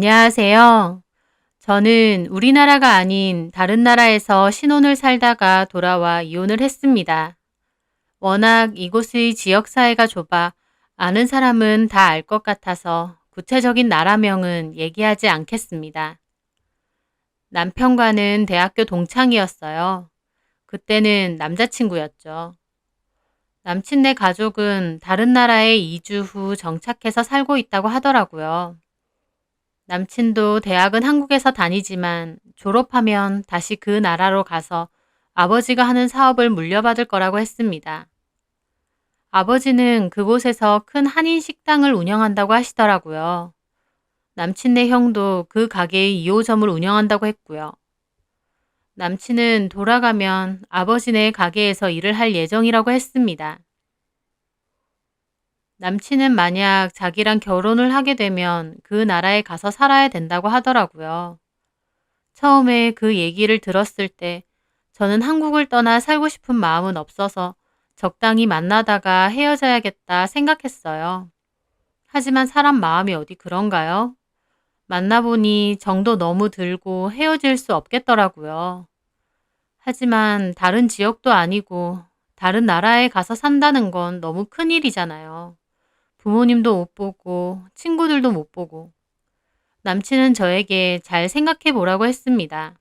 안녕하세요. 저는 우리나라가 아닌 다른 나라에서 신혼을 살다가 돌아와 이혼을 했습니다. 워낙 이곳의 지역사회가 좁아 아는 사람은 다 알 것 같아서 구체적인 나라명은 얘기하지 않겠습니다. 남편과는 대학교 동창이었어요. 그때는 남자친구였죠. 남친네 가족은 다른 나라에 이주 후 정착해서 살고 있다고 하더라고요. 남친도 대학은 한국에서 다니지만 졸업하면 다시 그 나라로 가서 아버지가 하는 사업을 물려받을 거라고 했습니다. 아버지는 그곳에서 큰 한인 식당을 운영한다고 하시더라고요. 남친네 형도 그 가게의 2호점을 운영한다고 했고요. 남친은 돌아가면 아버지네 가게에서 일을 할 예정이라고 했습니다. 남친은 만약 자기랑 결혼을 하게 되면 그 나라에 가서 살아야 된다고 하더라고요. 처음에 그 얘기를 들었을 때 저는 한국을 떠나 살고 싶은 마음은 없어서 적당히 만나다가 헤어져야겠다 생각했어요. 하지만 사람 마음이 어디 그런가요? 만나보니 정도 너무 들고 헤어질 수 없겠더라고요. 하지만 다른 지역도 아니고 다른 나라에 가서 산다는 건 너무 큰일이잖아요. 부모님도 못 보고 친구들도 못 보고. 남친은 저에게 잘 생각해 보라고 했습니다.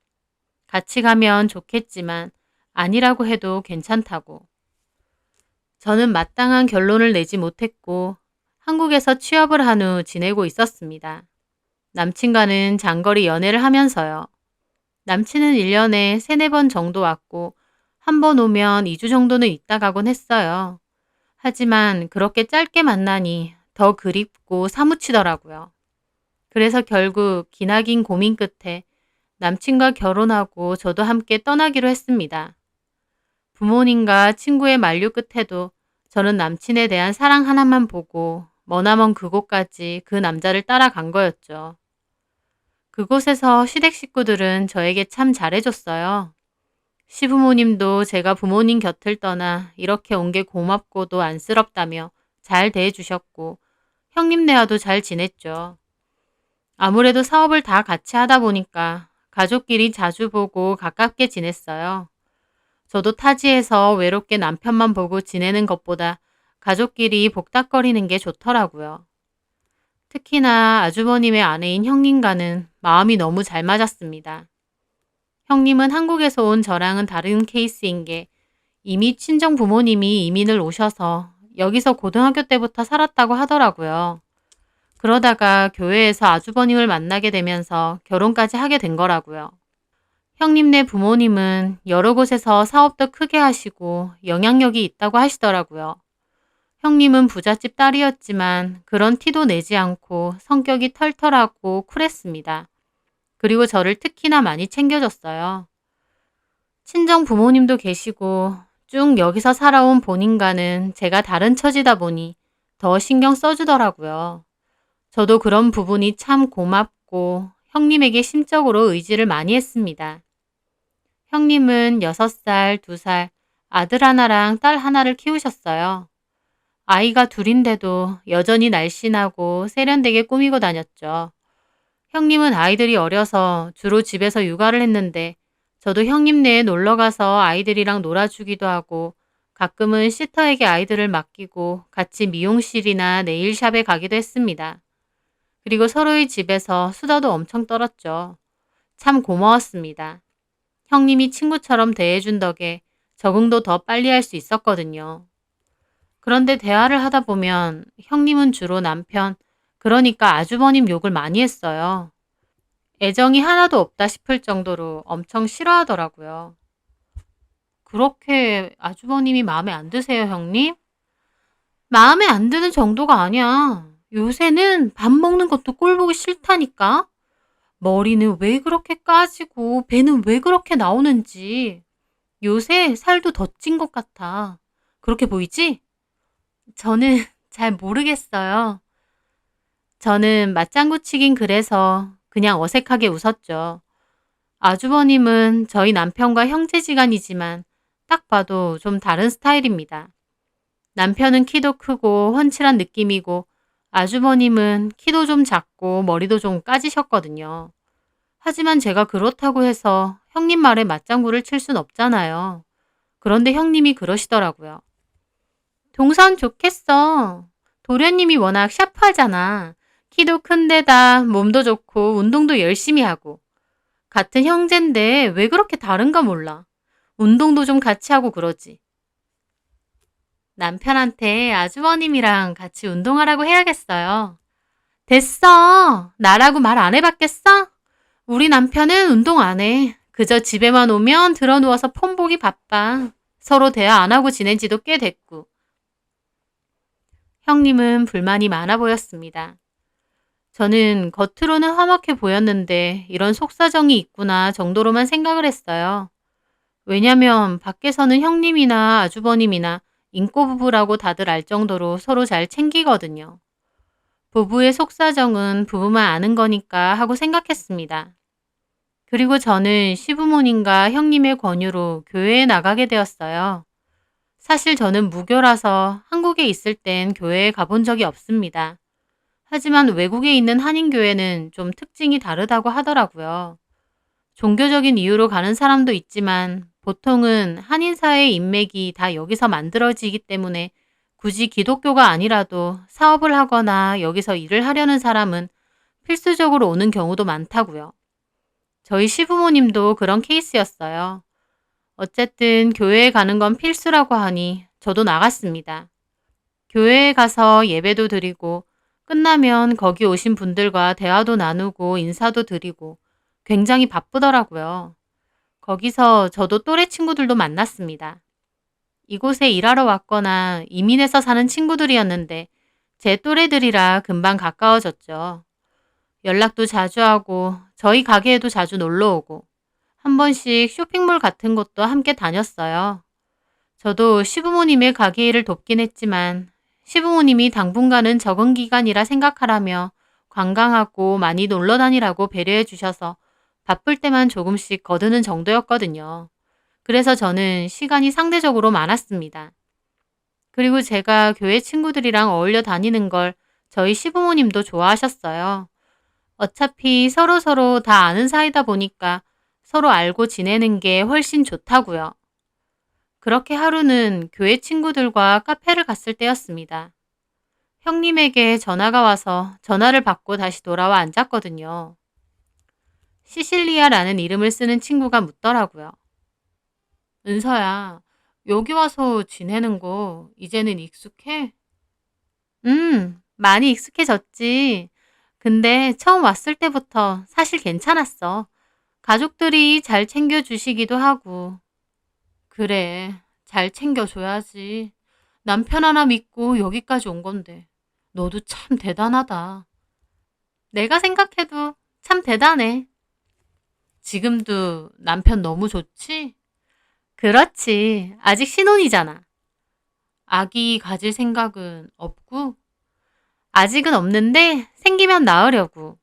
같이 가면 좋겠지만 아니라고 해도 괜찮다고. 저는 마땅한 결론을 내지 못했고 한국에서 취업을 한 후 지내고 있었습니다. 남친과는 장거리 연애를 하면서요. 남친은 1년에 3-4번 정도 왔고 한 번 오면 2주 정도는 있다 가곤 했어요. 하지만 그렇게 짧게 만나니 더 그립고 사무치더라고요. 그래서 결국 기나긴 고민 끝에 남친과 결혼하고 저도 함께 떠나기로 했습니다. 부모님과 친구의 만류 끝에도 저는 남친에 대한 사랑 하나만 보고 머나먼 그곳까지 그 남자를 따라간 거였죠. 그곳에서 시댁 식구들은 저에게 참 잘해줬어요. 시부모님도 제가 부모님 곁을 떠나 이렇게 온 게 고맙고도 안쓰럽다며 잘 대해주셨고 형님네와도 잘 지냈죠. 아무래도 사업을 다 같이 하다 보니까 가족끼리 자주 보고 가깝게 지냈어요. 저도 타지에서 외롭게 남편만 보고 지내는 것보다 가족끼리 복닥거리는 게 좋더라고요. 특히나 아주버님의 아내인 형님과는 마음이 너무 잘 맞았습니다. 형님은 한국에서 온 저랑은 다른 케이스인 게 이미 친정 부모님이 이민을 오셔서 여기서 고등학교 때부터 살았다고 하더라고요. 그러다가 교회에서 아주버님을 만나게 되면서 결혼까지 하게 된 거라고요. 형님네 부모님은 여러 곳에서 사업도 크게 하시고 영향력이 있다고 하시더라고요. 형님은 부잣집 딸이었지만 그런 티도 내지 않고 성격이 털털하고 쿨했습니다. 그리고 저를 특히나 많이 챙겨줬어요. 친정 부모님도 계시고 쭉 여기서 살아온 본인과는 제가 다른 처지다 보니 더 신경 써주더라고요. 저도 그런 부분이 참 고맙고 형님에게 심적으로 의지를 많이 했습니다. 형님은 6살, 2살, 아들 하나랑 딸 하나를 키우셨어요. 아이가 둘인데도 여전히 날씬하고 세련되게 꾸미고 다녔죠. 형님은 아이들이 어려서 주로 집에서 육아를 했는데 저도 형님네에 놀러가서 아이들이랑 놀아주기도 하고 가끔은 시터에게 아이들을 맡기고 같이 미용실이나 네일샵에 가기도 했습니다. 그리고 서로의 집에서 수다도 엄청 떨었죠. 참 고마웠습니다. 형님이 친구처럼 대해준 덕에 적응도 더 빨리 할 수 있었거든요. 그런데 대화를 하다 보면 형님은 주로 남편, 그러니까 아주버님 욕을 많이 했어요. 애정이 하나도 없다 싶을 정도로 엄청 싫어하더라고요. 그렇게 아주버님이 마음에 안 드세요, 형님? 마음에 안 드는 정도가 아니야. 요새는 밥 먹는 것도 꼴 보기 싫다니까? 머리는 왜 그렇게 까지고 배는 왜 그렇게 나오는지. 요새 살도 더 찐 것 같아. 그렇게 보이지? 저는 잘 모르겠어요. 저는 맞장구 치긴 그래서 그냥 어색하게 웃었죠. 아주버님은 저희 남편과 형제지간이지만 딱 봐도 좀 다른 스타일입니다. 남편은 키도 크고 훤칠한 느낌이고 아주버님은 키도 좀 작고 머리도 좀 까지셨거든요. 하지만 제가 그렇다고 해서 형님 말에 맞장구를 칠 순 없잖아요. 그런데 형님이 그러시더라고요. 동선 좋겠어. 도련님이 워낙 샤프하잖아. 키도 큰데다 몸도 좋고 운동도 열심히 하고. 같은 형제인데 왜 그렇게 다른가 몰라. 운동도 좀 같이 하고 그러지. 남편한테 아주버님이랑 같이 운동하라고 해야겠어요. 됐어. 나라고 말 안 해봤겠어? 우리 남편은 운동 안 해. 그저 집에만 오면 드러누워서 폰 보기 바빠. 서로 대화 안 하고 지낸 지도 꽤 됐고. 형님은 불만이 많아 보였습니다. 저는 겉으로는 화목해 보였는데 이런 속사정이 있구나 정도로만 생각을 했어요. 왜냐면 밖에서는 형님이나 아주버님이나 인꼬 부부라고 다들 알 정도로 서로 잘 챙기거든요. 부부의 속사정은 부부만 아는 거니까 하고 생각했습니다. 그리고 저는 시부모님과 형님의 권유로 교회에 나가게 되었어요. 사실 저는 무교라서 한국에 있을 땐 교회에 가본 적이 없습니다. 하지만 외국에 있는 한인교회는 좀 특징이 다르다고 하더라고요. 종교적인 이유로 가는 사람도 있지만 보통은 한인사회의 인맥이 다 여기서 만들어지기 때문에 굳이 기독교가 아니라도 사업을 하거나 여기서 일을 하려는 사람은 필수적으로 오는 경우도 많다고요. 저희 시부모님도 그런 케이스였어요. 어쨌든 교회에 가는 건 필수라고 하니 저도 나갔습니다. 교회에 가서 예배도 드리고 끝나면 거기 오신 분들과 대화도 나누고 인사도 드리고 굉장히 바쁘더라고요. 거기서 저도 또래 친구들도 만났습니다. 이곳에 일하러 왔거나 이민해서 사는 친구들이었는데 제 또래들이라 금방 가까워졌죠. 연락도 자주 하고 저희 가게에도 자주 놀러 오고 한 번씩 쇼핑몰 같은 곳도 함께 다녔어요. 저도 시부모님의 가게 일을 돕긴 했지만 시부모님이 당분간은 적응 기간이라 생각하라며 관광하고 많이 놀러 다니라고 배려해 주셔서 바쁠 때만 조금씩 거드는 정도였거든요. 그래서 저는 시간이 상대적으로 많았습니다. 그리고 제가 교회 친구들이랑 어울려 다니는 걸 저희 시부모님도 좋아하셨어요. 어차피 서로서로 다 아는 사이다 보니까 서로 알고 지내는 게 훨씬 좋다고요. 그렇게 하루는 교회 친구들과 카페를 갔을 때였습니다. 형님에게 전화가 와서 전화를 받고 다시 돌아와 앉았거든요. 시실리아라는 이름을 쓰는 친구가 묻더라고요. 은서야, 여기 와서 지내는 거 이제는 익숙해? 많이 익숙해졌지. 근데 처음 왔을 때부터 사실 괜찮았어. 가족들이 잘 챙겨주시기도 하고. 그래, 잘 챙겨줘야지. 남편 하나 믿고 여기까지 온 건데. 너도 참 대단하다. 내가 생각해도 참 대단해. 지금도 남편 너무 좋지? 그렇지. 아직 신혼이잖아. 아기 가질 생각은 없고? 아직은 없는데 생기면 낳으려고.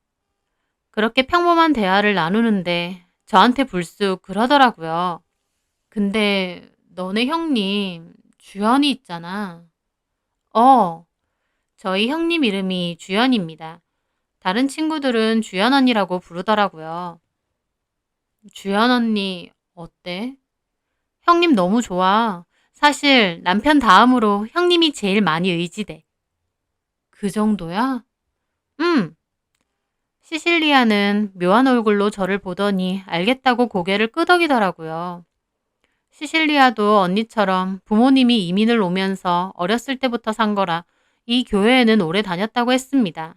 그렇게 평범한 대화를 나누는데 저한테 불쑥 그러더라고요. 근데 너네 형님 주연이 있잖아. 어, 저희 형님 이름이 주연입니다. 다른 친구들은 주연 언니라고 부르더라고요. 주연 언니 어때? 형님 너무 좋아. 사실 남편 다음으로 형님이 제일 많이 의지돼. 그 정도야? 응. 시실리아는 묘한 얼굴로 저를 보더니 알겠다고 고개를 끄덕이더라고요. 시실리아도 언니처럼 부모님이 이민을 오면서 어렸을 때부터 산 거라 이 교회에는 오래 다녔다고 했습니다.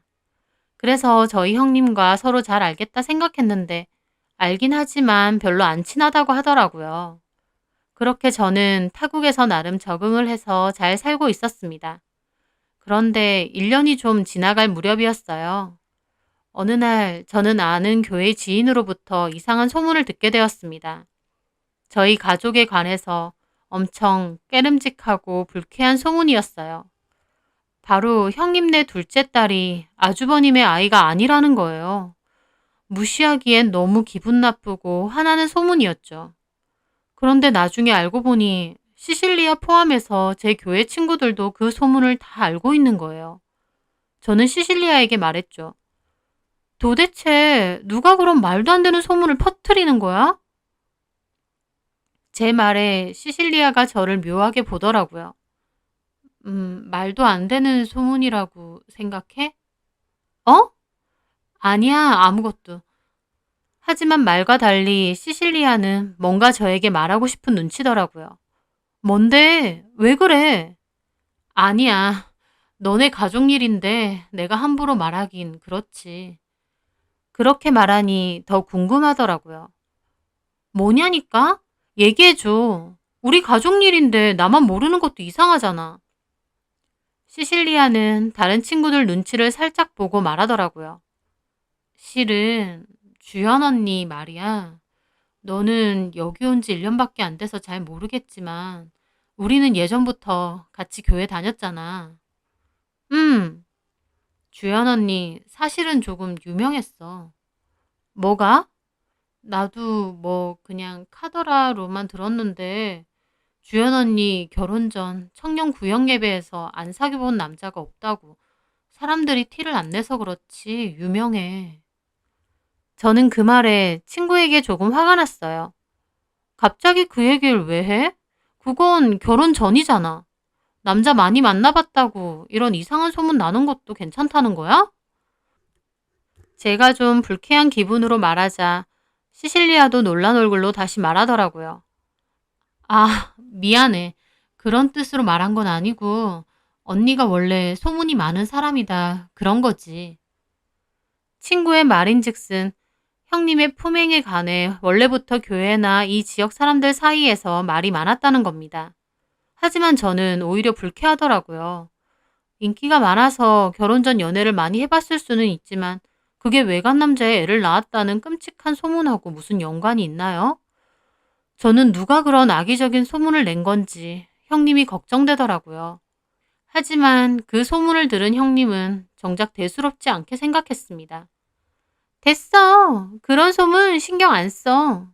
그래서 저희 형님과 서로 잘 알겠다 생각했는데 알긴 하지만 별로 안 친하다고 하더라고요. 그렇게 저는 타국에서 나름 적응을 해서 잘 살고 있었습니다. 그런데 1년이 좀 지나갈 무렵이었어요. 어느 날 저는 아는 교회 지인으로부터 이상한 소문을 듣게 되었습니다. 저희 가족에 관해서 엄청 깨름직하고 불쾌한 소문이었어요. 바로 형님네 둘째 딸이 아주버님의 아이가 아니라는 거예요. 무시하기엔 너무 기분 나쁘고 화나는 소문이었죠. 그런데 나중에 알고 보니 시실리아 포함해서 제 교회 친구들도 그 소문을 다 알고 있는 거예요. 저는 시실리아에게 말했죠. 도대체 누가 그런 말도 안 되는 소문을 퍼뜨리는 거야? 제 말에 시실리아가 저를 묘하게 보더라고요. 말도 안 되는 소문이라고 생각해? 어? 아니야, 아무것도. 하지만 말과 달리 시실리아는 뭔가 저에게 말하고 싶은 눈치더라고요. 뭔데? 왜 그래? 아니야. 너네 가족 일인데 내가 함부로 말하긴 그렇지. 그렇게 말하니 더 궁금하더라고요. 뭐냐니까? 얘기해줘. 우리 가족 일인데 나만 모르는 것도 이상하잖아. 시실리아는 다른 친구들 눈치를 살짝 보고 말하더라고요. 실은 주연 언니 말이야. 너는 여기 온 지 1년밖에 안 돼서 잘 모르겠지만 우리는 예전부터 같이 교회 다녔잖아. 음, 주연 언니 사실은 조금 유명했어. 뭐가? 나도 뭐 그냥 카더라로만 들었는데 주연 언니 결혼 전 청년 구역 예배에서 안 사귀어 본 남자가 없다고 사람들이 티를 안 내서 그렇지 유명해. 저는 그 말에 친구에게 조금 화가 났어요. 갑자기 그 얘기를 왜 해? 그건 결혼 전이잖아. 남자 많이 만나봤다고 이런 이상한 소문 나는 것도 괜찮다는 거야? 제가 좀 불쾌한 기분으로 말하자 시실리아도 놀란 얼굴로 다시 말하더라고요. 아, 미안해. 그런 뜻으로 말한 건 아니고 언니가 원래 소문이 많은 사람이다. 그런 거지. 친구의 말인즉슨 형님의 품행에 관해 원래부터 교회나 이 지역 사람들 사이에서 말이 많았다는 겁니다. 하지만 저는 오히려 불쾌하더라고요. 인기가 많아서 결혼 전 연애를 많이 해봤을 수는 있지만 그게 외간 남자의 애를 낳았다는 끔찍한 소문하고 무슨 연관이 있나요? 저는 누가 그런 악의적인 소문을 낸 건지 형님이 걱정되더라고요. 하지만 그 소문을 들은 형님은 정작 대수롭지 않게 생각했습니다. 됐어. 그런 소문 신경 안 써.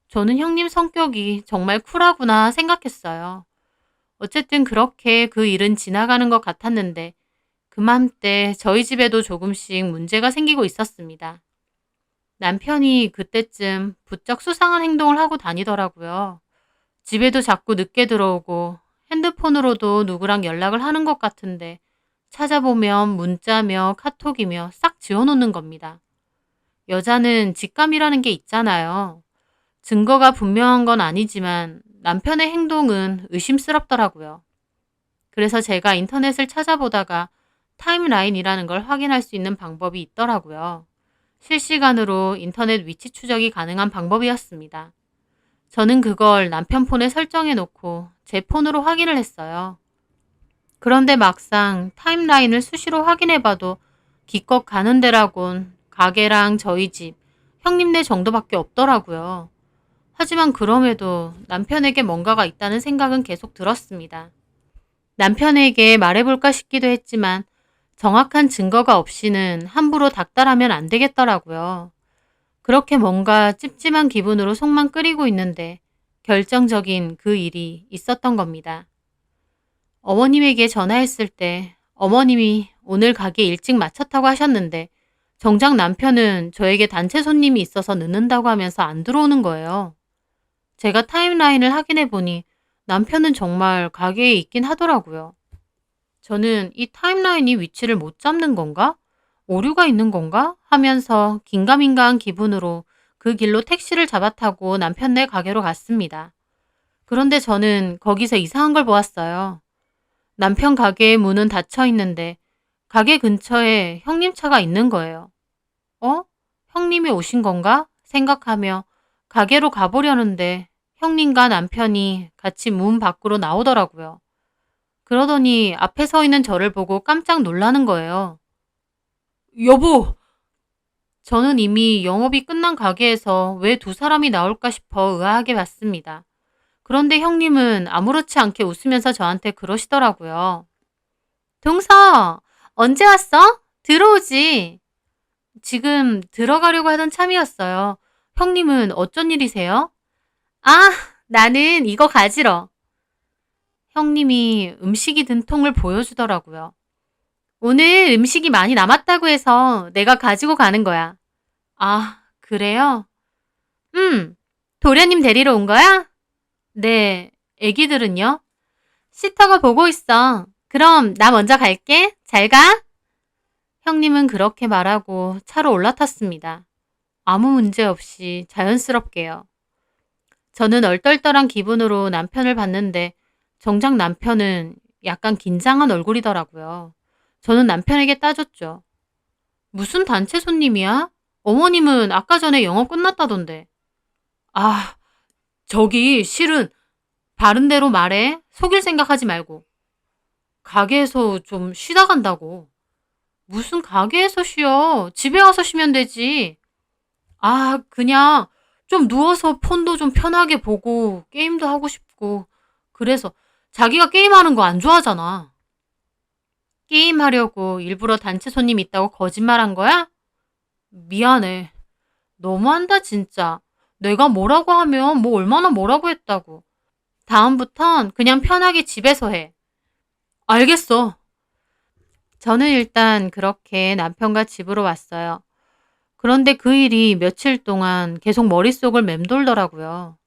저는 형님 성격이 정말 쿨하구나 생각했어요. 어쨌든 그렇게 그 일은 지나가는 것 같았는데 그맘때 저희 집에도 조금씩 문제가 생기고 있었습니다. 남편이 그때쯤 부쩍 수상한 행동을 하고 다니더라고요. 집에도 자꾸 늦게 들어오고 핸드폰으로도 누구랑 연락을 하는 것 같은데 찾아보면 문자며 카톡이며 싹 지워놓는 겁니다. 여자는 직감이라는 게 있잖아요. 증거가 분명한 건 아니지만 남편의 행동은 의심스럽더라고요. 그래서 제가 인터넷을 찾아보다가 타임라인이라는 걸 확인할 수 있는 방법이 있더라고요. 실시간으로 인터넷 위치 추적이 가능한 방법이었습니다. 저는 그걸 남편 폰에 설정해 놓고 제 폰으로 확인을 했어요. 그런데 막상 타임라인을 수시로 확인해 봐도 기껏 가는 데라곤 가게랑 저희 집, 형님네 정도밖에 없더라고요. 하지만 그럼에도 남편에게 뭔가가 있다는 생각은 계속 들었습니다. 남편에게 말해볼까 싶기도 했지만 정확한 증거가 없이는 함부로 닥달하면 안 되겠더라고요. 그렇게 뭔가 찝찝한 기분으로 속만 끓이고 있는데 결정적인 그 일이 있었던 겁니다. 어머님에게 전화했을 때 어머님이 오늘 가게 일찍 마쳤다고 하셨는데 정작 남편은 저에게 단체 손님이 있어서 늦는다고 하면서 안 들어오는 거예요. 제가 타임라인을 확인해 보니 남편은 정말 가게에 있긴 하더라고요. 저는 이 타임라인이 위치를 못 잡는 건가? 오류가 있는 건가? 하면서 긴가민가한 기분으로 그 길로 택시를 잡아 타고 남편네 가게로 갔습니다. 그런데 저는 거기서 이상한 걸 보았어요. 남편 가게의 문은 닫혀 있는데 가게 근처에 형님 차가 있는 거예요. 어? 형님이 오신 건가? 생각하며 가게로 가보려는데 형님과 남편이 같이 문 밖으로 나오더라고요. 그러더니 앞에 서 있는 저를 보고 깜짝 놀라는 거예요. 여보! 저는 이미 영업이 끝난 가게에서 왜 두 사람이 나올까 싶어 의아하게 봤습니다. 그런데 형님은 아무렇지 않게 웃으면서 저한테 그러시더라고요. 동서, 언제 왔어? 들어오지. 지금 들어가려고 하던 참이었어요. 형님은 어쩐 일이세요? 아, 나는 이거 가지러. 형님이 음식이 든 통을 보여주더라고요. 오늘 음식이 많이 남았다고 해서 내가 가지고 가는 거야. 아, 그래요? 도련님 데리러 온 거야? 네. 애기들은요? 시터가 보고 있어. 그럼 나 먼저 갈게. 잘 가. 형님은 그렇게 말하고 차로 올라탔습니다. 아무 문제 없이 자연스럽게요. 저는 얼떨떨한 기분으로 남편을 봤는데 정작 남편은 약간 긴장한 얼굴이더라고요. 저는 남편에게 따졌죠. 무슨 단체 손님이야? 어머님은 아까 전에 영업 끝났다던데. 아, 저기 실은 바른 대로 말해. 속일 생각하지 말고. 가게에서 좀 쉬다 간다고. 무슨 가게에서 쉬어? 집에 와서 쉬면 되지. 아, 그냥 좀 누워서 폰도 좀 편하게 보고 게임도 하고 싶고. 그래서 자기가 게임하는 거 안 좋아하잖아. 게임하려고 일부러 단체 손님 있다고 거짓말한 거야? 미안해. 너무한다 진짜. 내가 뭐라고 하면 뭐 얼마나 뭐라고 했다고. 다음부턴 그냥 편하게 집에서 해. 알겠어. 저는 일단 그렇게 남편과 집으로 왔어요. 그런데 그 일이 며칠 동안 계속 머릿속을 맴돌더라고요.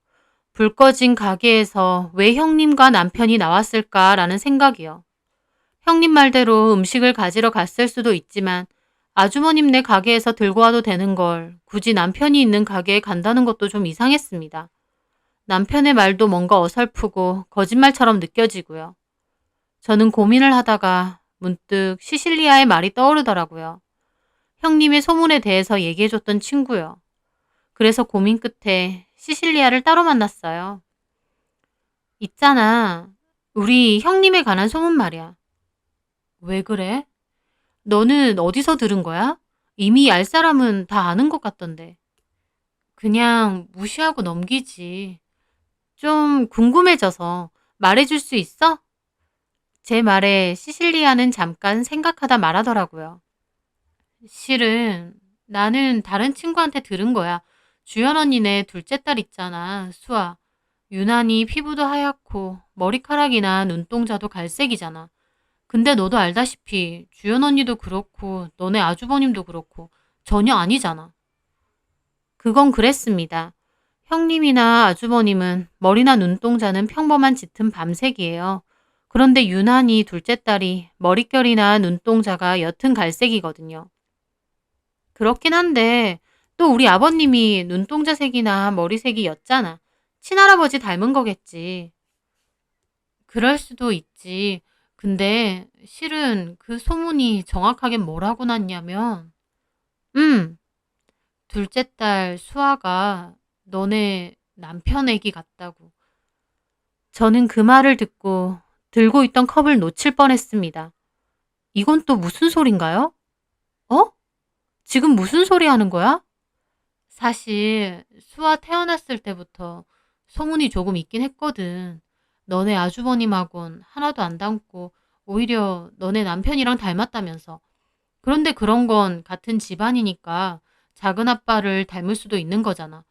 불 꺼진 가게에서 왜 형님과 남편이 나왔을까라는 생각이요. 형님 말대로 음식을 가지러 갔을 수도 있지만 아주머님네 가게에서 들고 와도 되는 걸 굳이 남편이 있는 가게에 간다는 것도 좀 이상했습니다. 남편의 말도 뭔가 어설프고 거짓말처럼 느껴지고요. 저는 고민을 하다가 문득 시실리아의 말이 떠오르더라고요. 형님의 소문에 대해서 얘기해줬던 친구요. 그래서 고민 끝에 시실리아를 따로 만났어요. 있잖아. 우리 형님에 관한 소문 말이야. 왜 그래? 너는 어디서 들은 거야? 이미 알 사람은 다 아는 것 같던데. 그냥 무시하고 넘기지. 좀 궁금해져서 말해줄 수 있어? 제 말에 시실리아는 잠깐 생각하다 말하더라고요. 실은 나는 다른 친구한테 들은 거야. 주연 언니네 둘째 딸 있잖아, 수아. 유난히 피부도 하얗고 머리카락이나 눈동자도 갈색이잖아. 근데 너도 알다시피 주연 언니도 그렇고 너네 아주버님도 그렇고 전혀 아니잖아. 그건 그랬습니다. 형님이나 아주버님은 머리나 눈동자는 평범한 짙은 밤색이에요. 그런데 유난히 둘째 딸이 머릿결이나 눈동자가 옅은 갈색이거든요. 그렇긴 한데 또 우리 아버님이 눈동자색이나 머리색이 옅잖아. 친할아버지 닮은 거겠지. 그럴 수도 있지. 근데 실은 그 소문이 정확하게 뭐라고 났냐면, 음, 둘째 딸 수아가 너네 남편 애기 같다고. 저는 그 말을 듣고 들고 있던 컵을 놓칠 뻔했습니다. 이건 또 무슨 소린가요? 어? 지금 무슨 소리 하는 거야? 사실 수아 태어났을 때부터 소문이 조금 있긴 했거든. 너네 아주버님하고는 하나도 안 닮고 오히려 너네 남편이랑 닮았다면서. 그런데 그런 건 같은 집안이니까 작은 아빠를 닮을 수도 있는 거잖아.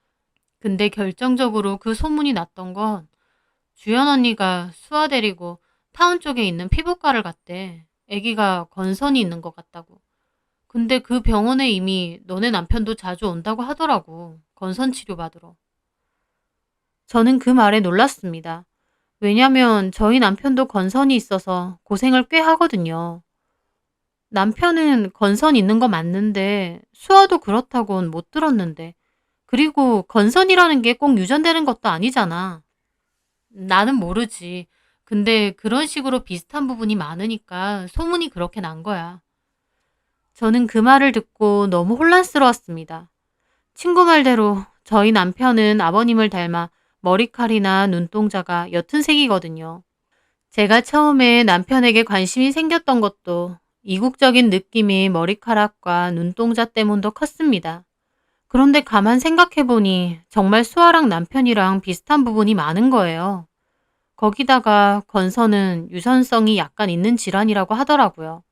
근데 결정적으로 그 소문이 났던 건 주연 언니가 수아 데리고 타운 쪽에 있는 피부과를 갔대. 아기가 건선이 있는 것 같다고. 근데 그 병원에 이미 너네 남편도 자주 온다고 하더라고. 건선 치료 받으러. 저는 그 말에 놀랐습니다. 왜냐면 저희 남편도 건선이 있어서 고생을 꽤 하거든요. 남편은 건선 있는 거 맞는데 수아도 그렇다고는 못 들었는데. 그리고 건선이라는 게 꼭 유전되는 것도 아니잖아. 나는 모르지. 근데 그런 식으로 비슷한 부분이 많으니까 소문이 그렇게 난 거야. 저는 그 말을 듣고 너무 혼란스러웠습니다. 친구 말대로 저희 남편은 아버님을 닮아 머리칼이나 눈동자가 옅은 색이거든요. 제가 처음에 남편에게 관심이 생겼던 것도 이국적인 느낌의 머리카락과 눈동자 때문도 컸습니다. 그런데 가만 생각해보니 정말 수아랑 남편이랑 비슷한 부분이 많은 거예요. 거기다가 건선은 유전성이 약간 있는 질환이라고 하더라고요.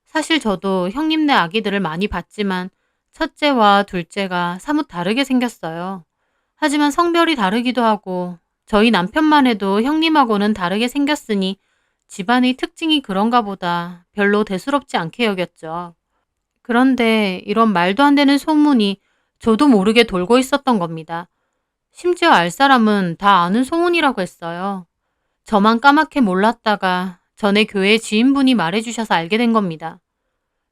사실 저도 형님네 아기들을 많이 봤지만 첫째와 둘째가 사뭇 다르게 생겼어요. 하지만 성별이 다르기도 하고 저희 남편만 해도 형님하고는 다르게 생겼으니 집안의 특징이 그런가 보다 별로 대수롭지 않게 여겼죠. 그런데 이런 말도 안 되는 소문이 저도 모르게 돌고 있었던 겁니다. 심지어 알 사람은 다 아는 소문이라고 했어요. 저만 까맣게 몰랐다가 전에 교회 지인분이 말해주셔서 알게 된 겁니다.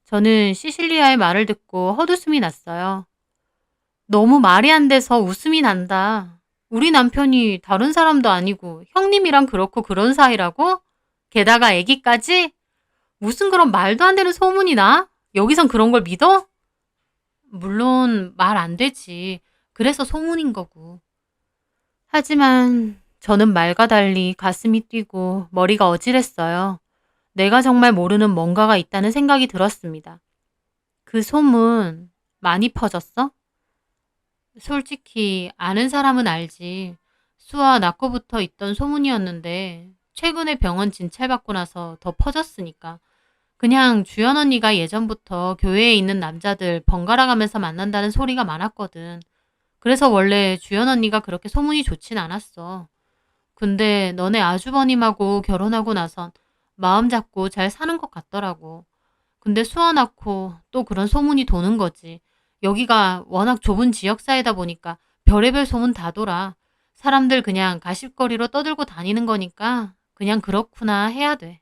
저는 시실리아의 말을 듣고 헛웃음이 났어요. 너무 말이 안 돼서 웃음이 난다. 우리 남편이 다른 사람도 아니고 형님이랑 그렇고 그런 사이라고? 게다가 애기까지? 무슨 그런 말도 안 되는 소문이 나? 여기선 그런 걸 믿어? 물론 말 안 되지. 그래서 소문인 거고. 하지만 저는 말과 달리 가슴이 뛰고 머리가 어질했어요. 내가 정말 모르는 뭔가가 있다는 생각이 들었습니다. 그 소문 많이 퍼졌어? 솔직히 아는 사람은 알지. 수아 낳고부터 있던 소문이었는데 최근에 병원 진찰받고 나서 더 퍼졌으니까. 그냥 주연 언니가 예전부터 교회에 있는 남자들 번갈아 가면서 만난다는 소리가 많았거든. 그래서 원래 주연 언니가 그렇게 소문이 좋진 않았어. 근데 너네 아주버님하고 결혼하고 나선 마음 잡고 잘 사는 것 같더라고. 근데 수아 낳고 또 그런 소문이 도는 거지. 여기가 워낙 좁은 지역사회다 보니까 별의별 소문 다 돌아. 사람들 그냥 가십거리로 떠들고 다니는 거니까 그냥 그렇구나 해야 돼.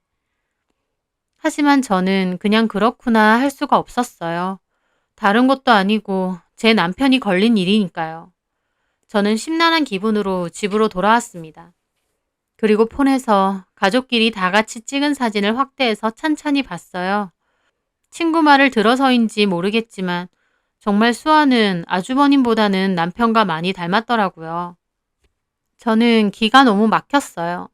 하지만 저는 그냥 그렇구나 할 수가 없었어요. 다른 것도 아니고 제 남편이 걸린 일이니까요. 저는 심란한 기분으로 집으로 돌아왔습니다. 그리고 폰에서 가족끼리 다 같이 찍은 사진을 확대해서 찬찬히 봤어요. 친구 말을 들어서인지 모르겠지만 정말 수아는 아주버님보다는 남편과 많이 닮았더라고요. 저는 기가 너무 막혔어요.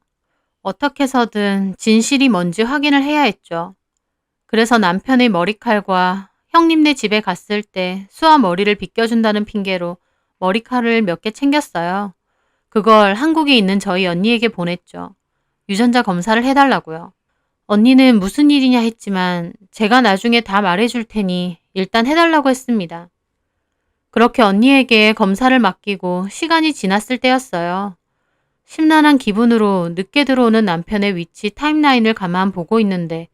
어떻게 해서든 진실이 뭔지 확인을 해야 했죠. 그래서 남편의 머리칼과 형님네 집에 갔을 때 수아 머리를 빗겨준다는 핑계로 머리칼을 몇 개 챙겼어요. 그걸 한국에 있는 저희 언니에게 보냈죠. 유전자 검사를 해달라고요. 언니는 무슨 일이냐 했지만 제가 나중에 다 말해줄 테니 일단 해달라고 했습니다. 그렇게 언니에게 검사를 맡기고 시간이 지났을 때였어요. 심란한 기분으로 늦게 들어오는 남편의 위치 타임라인을 가만 보고 있는데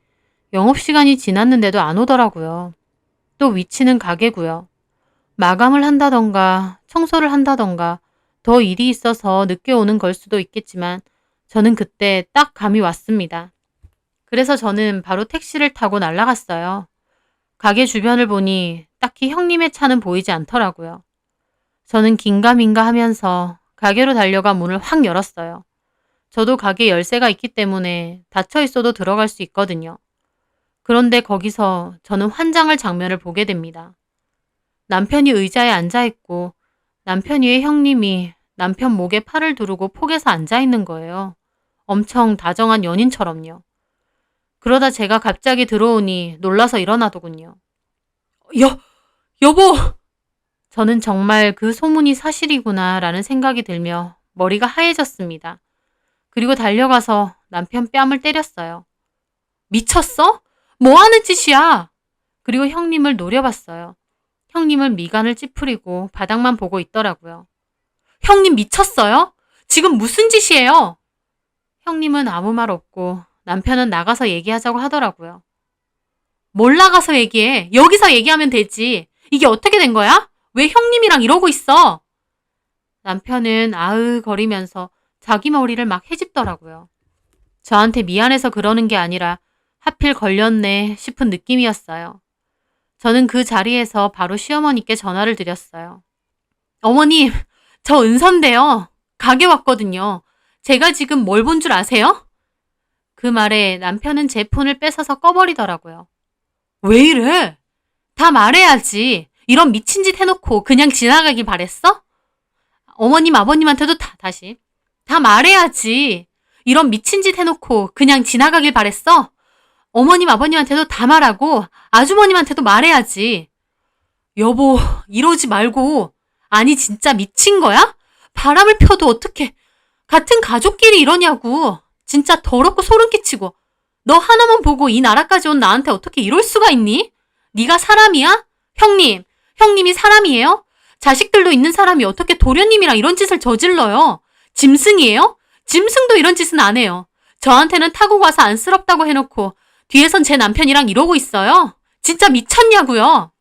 영업시간이 지났는데도 안 오더라고요. 또 위치는 가게고요. 마감을 한다던가 청소를 한다던가 더 일이 있어서 늦게 오는 걸 수도 있겠지만 저는 그때 딱 감이 왔습니다. 그래서 저는 바로 택시를 타고 날아갔어요. 가게 주변을 보니 딱히 형님의 차는 보이지 않더라고요. 저는 긴가민가 하면서 가게로 달려가 문을 확 열었어요. 저도 가게 열쇠가 있기 때문에 닫혀 있어도 들어갈 수 있거든요. 그런데 거기서 저는 환장할 장면을 보게 됩니다. 남편이 의자에 앉아있고 남편 위에 형님이 남편 목에 팔을 두르고 폭에서 앉아있는 거예요. 엄청 다정한 연인처럼요. 그러다 제가 갑자기 들어오니 놀라서 일어나더군요. 여보! 저는 정말 그 소문이 사실이구나 라는 생각이 들며 머리가 하얘졌습니다. 그리고 달려가서 남편 뺨을 때렸어요. 미쳤어? 뭐 하는 짓이야? 그리고 형님을 노려봤어요. 형님은 미간을 찌푸리고 바닥만 보고 있더라고요. 형님 미쳤어요? 지금 무슨 짓이에요? 형님은 아무 말 없고 남편은 나가서 얘기하자고 하더라고요. 뭘 나가서 얘기해? 여기서 얘기하면 되지. 이게 어떻게 된 거야? 왜 형님이랑 이러고 있어? 남편은 아으거리면서 자기 머리를 막 헤집더라고요. 저한테 미안해서 그러는 게 아니라 하필 걸렸네 싶은 느낌이었어요. 저는 그 자리에서 바로 시어머니께 전화를 드렸어요. 어머님, 저 은서인데요. 가게 왔거든요. 제가 지금 뭘 본 줄 아세요? 그 말에 남편은 제 폰을 뺏어서 꺼버리더라고요. 왜 이래? 다 말해야지. 이런 미친 짓 해놓고 그냥 지나가길 바랬어? 어머님, 아버님한테도 다시. 다 말해야지. 이런 미친 짓 해놓고 그냥 지나가길 바랬어? 어머님, 아버님한테도 다 말하고 아주머님한테도 말해야지. 여보, 이러지 말고. 아니, 진짜 미친 거야? 바람을 펴도 어떡해. 같은 가족끼리 이러냐고. 진짜 더럽고 소름 끼치고. 너 하나만 보고 이 나라까지 온 나한테 어떻게 이럴 수가 있니? 네가 사람이야? 형님이 사람이에요? 자식들도 있는 사람이 어떻게 도련님이랑 이런 짓을 저질러요? 짐승이에요? 짐승도 이런 짓은 안 해요. 저한테는 타고 가서 안쓰럽다고 해놓고 뒤에선 제 남편이랑 이러고 있어요. 진짜 미쳤냐고요.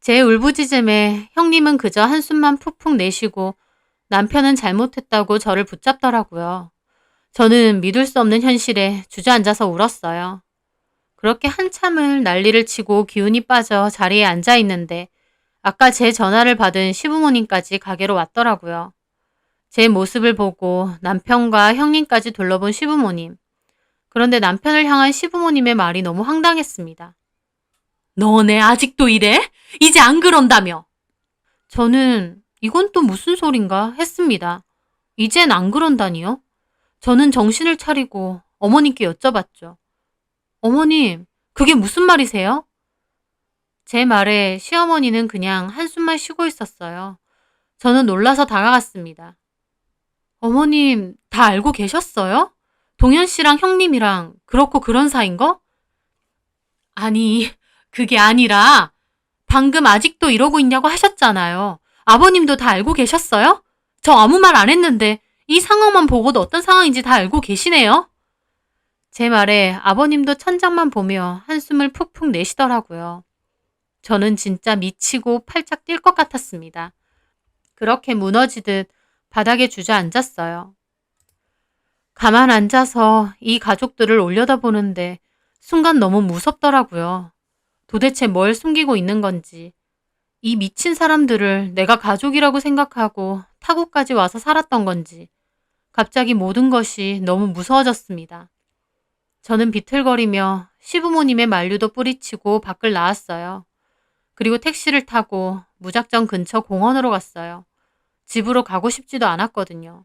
제 울부짖음에 형님은 그저 한숨만 푹푹 내쉬고 남편은 잘못했다고 저를 붙잡더라고요. 저는 믿을 수 없는 현실에 주저앉아서 울었어요. 그렇게 한참을 난리를 치고 기운이 빠져 자리에 앉아 있는데 아까 제 전화를 받은 시부모님까지 가게로 왔더라고요. 제 모습을 보고 남편과 형님까지 둘러본 시부모님. 그런데 남편을 향한 시부모님의 말이 너무 황당했습니다. 너네 아직도 이래? 이제 안 그런다며? 저는 이건 또 무슨 소린가 했습니다. 이젠 안 그런다니요? 저는 정신을 차리고 어머님께 여쭤봤죠. 어머님, 그게 무슨 말이세요? 제 말에 시어머니는 그냥 한숨만 쉬고 있었어요. 저는 놀라서 다가갔습니다. 어머님, 다 알고 계셨어요? 동현 씨랑 형님이랑 그렇고 그런 사이인 거? 아니, 그게 아니라 방금 아직도 이러고 있냐고 하셨잖아요. 아버님도 다 알고 계셨어요? 저 아무 말 안 했는데 이 상황만 보고도 어떤 상황인지 다 알고 계시네요? 제 말에 아버님도 천장만 보며 한숨을 푹푹 내쉬더라고요. 저는 진짜 미치고 팔짝 뛸 것 같았습니다. 그렇게 무너지듯 바닥에 주저앉았어요. 가만 앉아서 이 가족들을 올려다보는데 순간 너무 무섭더라고요. 도대체 뭘 숨기고 있는 건지. 이 미친 사람들을 내가 가족이라고 생각하고 타국까지 와서 살았던 건지. 갑자기 모든 것이 너무 무서워졌습니다. 저는 비틀거리며 시부모님의 만류도 뿌리치고 밖을 나왔어요. 그리고 택시를 타고 무작정 근처 공원으로 갔어요. 집으로 가고 싶지도 않았거든요.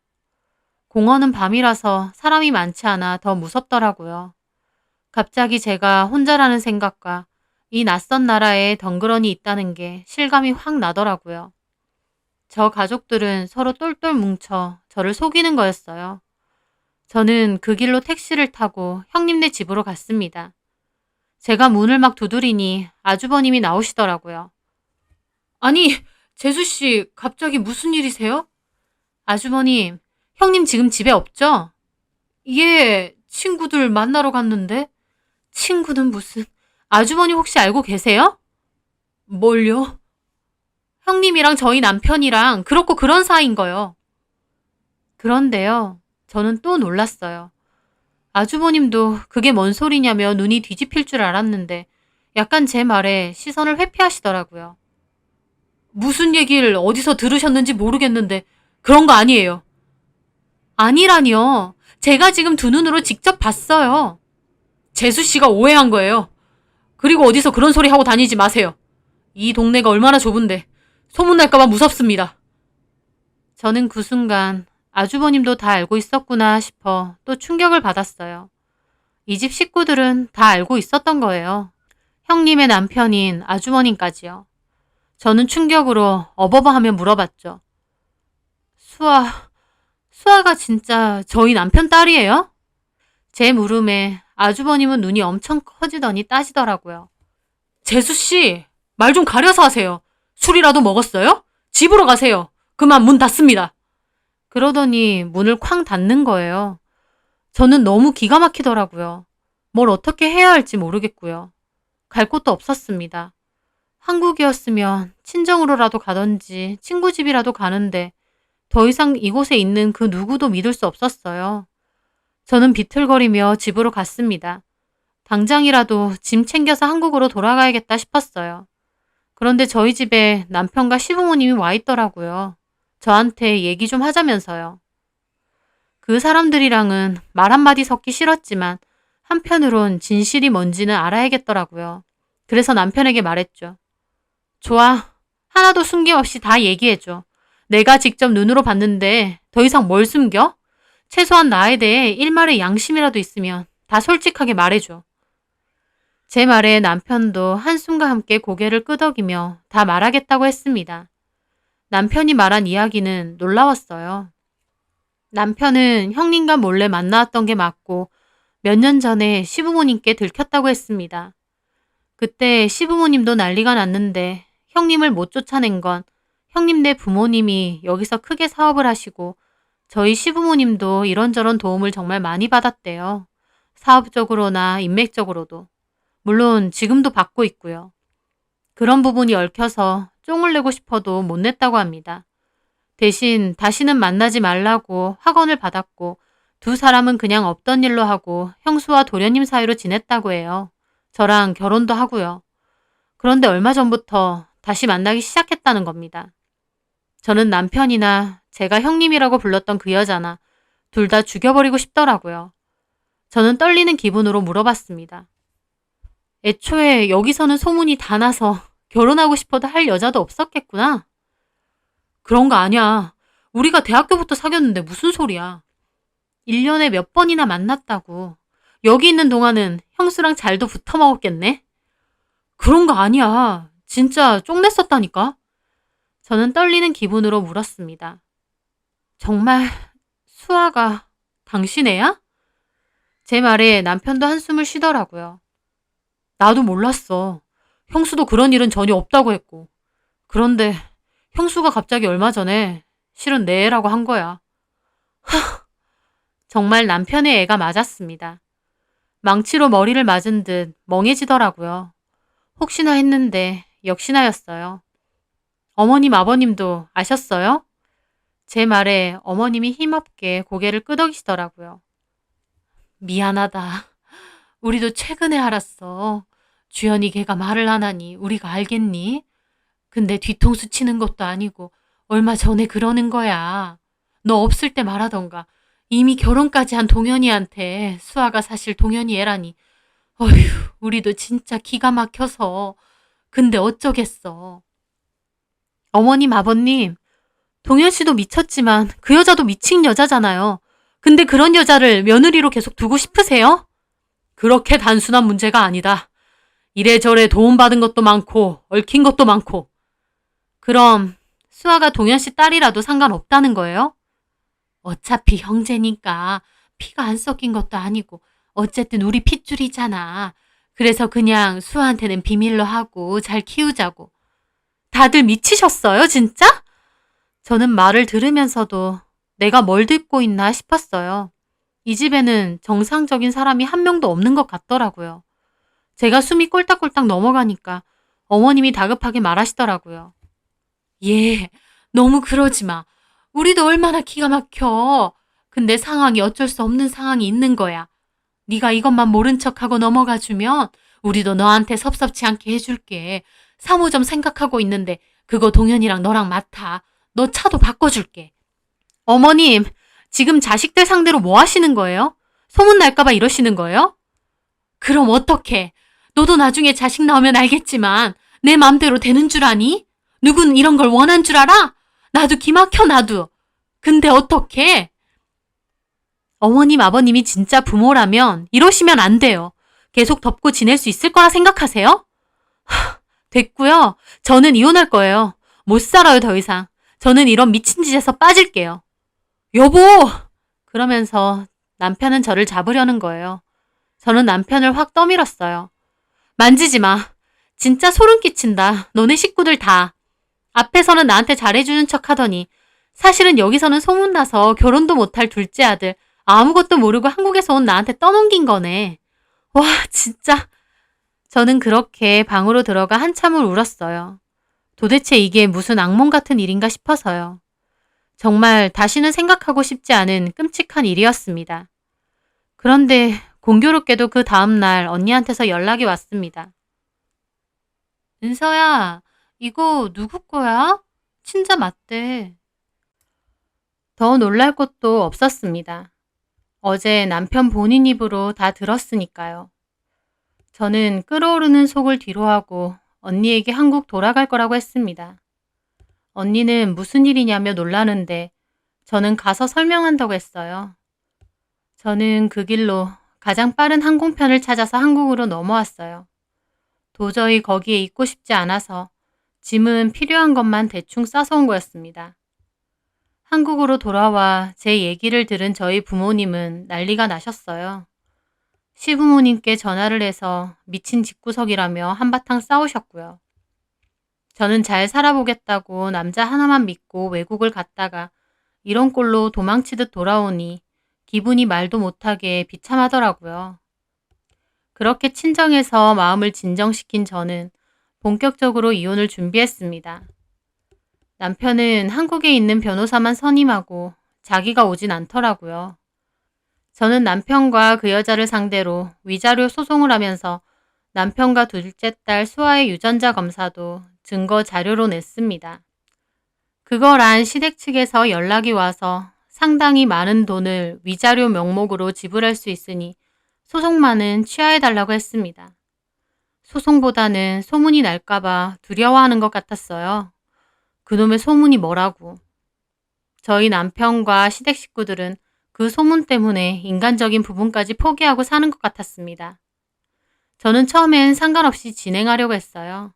공원은 밤이라서 사람이 많지 않아 더 무섭더라고요. 갑자기 제가 혼자라는 생각과 이 낯선 나라에 덩그러니 있다는 게 실감이 확 나더라고요. 저 가족들은 서로 똘똘 뭉쳐 저를 속이는 거였어요. 저는 그 길로 택시를 타고 형님네 집으로 갔습니다. 제가 문을 막 두드리니 아주버님이 나오시더라고요. 아니, 재수씨, 갑자기 무슨 일이세요? 아주버님, 형님 지금 집에 없죠? 예, 친구들 만나러 갔는데. 친구는 무슨, 아주머니 혹시 알고 계세요? 뭘요? 형님이랑 저희 남편이랑 그렇고 그런 사이인 거요. 그런데요, 저는 또 놀랐어요. 아주버님도 그게 뭔 소리냐며 눈이 뒤집힐 줄 알았는데 약간 제 말에 시선을 회피하시더라고요. 무슨 얘기를 어디서 들으셨는지 모르겠는데 그런 거 아니에요. 아니라니요. 제가 지금 두 눈으로 직접 봤어요. 재수 씨가 오해한 거예요. 그리고 어디서 그런 소리 하고 다니지 마세요. 이 동네가 얼마나 좁은데 소문날까봐 무섭습니다. 저는 그 순간 아주버님도 다 알고 있었구나 싶어 또 충격을 받았어요. 이 집 식구들은 다 알고 있었던 거예요. 형님의 남편인 아주머님까지요. 저는 충격으로 어버버하며 물어봤죠. 수아가 진짜 저희 남편 딸이에요? 제 물음에 아주버님은 눈이 엄청 커지더니 따지더라고요. 재수씨, 말 좀 가려서 하세요. 술이라도 먹었어요? 집으로 가세요. 그만 문 닫습니다. 그러더니 문을 쾅 닫는 거예요. 저는 너무 기가 막히더라고요. 뭘 어떻게 해야 할지 모르겠고요. 갈 곳도 없었습니다. 한국이었으면 친정으로라도 가던지 친구 집이라도 가는데 더 이상 이곳에 있는 그 누구도 믿을 수 없었어요. 저는 비틀거리며 집으로 갔습니다. 당장이라도 짐 챙겨서 한국으로 돌아가야겠다 싶었어요. 그런데 저희 집에 남편과 시부모님이 와 있더라고요. 저한테 얘기 좀 하자면서요. 그 사람들이랑은 말 한마디 섞기 싫었지만 한편으론 진실이 뭔지는 알아야겠더라고요. 그래서 남편에게 말했죠. 좋아. 하나도 숨김없이 다 얘기해줘. 내가 직접 눈으로 봤는데 더 이상 뭘 숨겨? 최소한 나에 대해 일말의 양심이라도 있으면 다 솔직하게 말해줘. 제 말에 남편도 한숨과 함께 고개를 끄덕이며 다 말하겠다고 했습니다. 남편이 말한 이야기는 놀라웠어요. 남편은 형님과 몰래 만나왔던 게 맞고 몇 년 전에 시부모님께 들켰다고 했습니다. 그때 시부모님도 난리가 났는데 형님을 못 쫓아낸 건 형님네 부모님이 여기서 크게 사업을 하시고 저희 시부모님도 이런저런 도움을 정말 많이 받았대요. 사업적으로나 인맥적으로도. 물론 지금도 받고 있고요. 그런 부분이 얽혀서 쫑을 내고 싶어도 못 냈다고 합니다. 대신 다시는 만나지 말라고 확언을 받았고 두 사람은 그냥 없던 일로 하고 형수와 도련님 사이로 지냈다고 해요. 저랑 결혼도 하고요. 그런데 얼마 전부터 다시 만나기 시작했다는 겁니다. 저는 남편이나 제가 형님이라고 불렀던 그 여자나 둘 다 죽여버리고 싶더라고요. 저는 떨리는 기분으로 물어봤습니다. 애초에 여기서는 소문이 다 나서 결혼하고 싶어도 할 여자도 없었겠구나. 그런 거 아니야. 우리가 대학교부터 사귀었는데 무슨 소리야. 1년에 몇 번이나 만났다고. 여기 있는 동안은 형수랑 잘도 붙어 먹었겠네. 그런 거 아니야. 진짜 쪽냈었다니까. 저는 떨리는 기분으로 물었습니다. 정말 수아가 당신 애야? 제 말에 남편도 한숨을 쉬더라고요. 나도 몰랐어. 형수도 그런 일은 전혀 없다고 했고. 그런데 형수가 갑자기 얼마 전에 실은 내 애라고 한 거야. 정말 남편의 애가 맞았습니다. 망치로 머리를 맞은 듯 멍해지더라고요. 혹시나 했는데 역시나였어요. 어머님, 아버님도 아셨어요? 제 말에 어머님이 힘없게 고개를 끄덕이시더라고요. 미안하다. 우리도 최근에 알았어. 주연이 걔가 말을 안 하니 우리가 알겠니? 근데 뒤통수 치는 것도 아니고 얼마 전에 그러는 거야. 너 없을 때 말하던가. 이미 결혼까지 한 동현이한테 수아가 사실 동현이 애라니. 어휴, 우리도 진짜 기가 막혀서. 근데 어쩌겠어. 어머님, 아버님, 동현 씨도 미쳤지만 그 여자도 미친 여자잖아요. 근데 그런 여자를 며느리로 계속 두고 싶으세요? 그렇게 단순한 문제가 아니다. 이래저래 도움받은 것도 많고 얽힌 것도 많고. 그럼 수아가 동현 씨 딸이라도 상관없다는 거예요? 어차피 형제니까 피가 안 섞인 것도 아니고 어쨌든 우리 핏줄이잖아. 그래서 그냥 수아한테는 비밀로 하고 잘 키우자고. 다들 미치셨어요, 진짜? 저는 말을 들으면서도 내가 뭘 듣고 있나 싶었어요. 이 집에는 정상적인 사람이 한 명도 없는 것 같더라고요. 제가 숨이 꼴딱꼴딱 넘어가니까 어머님이 다급하게 말하시더라고요. 예, 너무 그러지 마. 우리도 얼마나 기가 막혀. 근데 상황이 어쩔 수 없는 상황이 있는 거야. 네가 이것만 모른 척하고 넘어가 주면 우리도 너한테 섭섭치 않게 해줄게. 사무점 생각하고 있는데 그거 동현이랑 너랑 맡아. 너 차도 바꿔줄게. 어머님, 지금 자식들 상대로 뭐 하시는 거예요? 소문 날까봐 이러시는 거예요? 그럼 어떡해. 너도 나중에 자식 나오면 알겠지만 내 맘대로 되는 줄 아니? 누군 이런 걸 원한 줄 알아? 나도 기막혀 나도. 근데 어떡해? 어머님, 아버님이 진짜 부모라면 이러시면 안 돼요. 계속 덮고 지낼 수 있을 거라 생각하세요? 됐고요. 저는 이혼할 거예요. 못 살아요, 더 이상. 저는 이런 미친 짓에서 빠질게요. 여보! 그러면서 남편은 저를 잡으려는 거예요. 저는 남편을 확 떠밀었어요. 만지지 마. 진짜 소름 끼친다. 너네 식구들 다. 앞에서는 나한테 잘해주는 척 하더니 사실은 여기서는 소문나서 결혼도 못할 둘째 아들 아무것도 모르고 한국에서 온 나한테 떠넘긴 거네. 와, 진짜. 저는 그렇게 방으로 들어가 한참을 울었어요. 도대체 이게 무슨 악몽 같은 일인가 싶어서요. 정말 다시는 생각하고 싶지 않은 끔찍한 일이었습니다. 그런데 공교롭게도 그 다음날 언니한테서 연락이 왔습니다. 은서야, 이거 누구 거야? 친자 맞대. 더 놀랄 것도 없었습니다. 어제 남편 본인 입으로 다 들었으니까요. 저는 끓어오르는 속을 뒤로하고 언니에게 한국 돌아갈 거라고 했습니다. 언니는 무슨 일이냐며 놀라는데 저는 가서 설명한다고 했어요. 저는 그 길로 가장 빠른 항공편을 찾아서 한국으로 넘어왔어요. 도저히 거기에 있고 싶지 않아서 짐은 필요한 것만 대충 싸서 온 거였습니다. 한국으로 돌아와 제 얘기를 들은 저희 부모님은 난리가 나셨어요. 시부모님께 전화를 해서 미친 집구석이라며 한바탕 싸우셨고요. 저는 잘 살아보겠다고 남자 하나만 믿고 외국을 갔다가 이런 꼴로 도망치듯 돌아오니 기분이 말도 못하게 비참하더라고요. 그렇게 친정에서 마음을 진정시킨 저는 본격적으로 이혼을 준비했습니다. 남편은 한국에 있는 변호사만 선임하고 자기가 오진 않더라고요. 저는 남편과 그 여자를 상대로 위자료 소송을 하면서 남편과 둘째 딸 수아의 유전자 검사도 증거 자료로 냈습니다. 그걸 안 시댁 측에서 연락이 와서 상당히 많은 돈을 위자료 명목으로 지불할 수 있으니 소송만은 취하해달라고 했습니다. 소송보다는 소문이 날까봐 두려워하는 것 같았어요. 그놈의 소문이 뭐라고. 저희 남편과 시댁 식구들은 그 소문 때문에 인간적인 부분까지 포기하고 사는 것 같았습니다. 저는 처음엔 상관없이 진행하려고 했어요.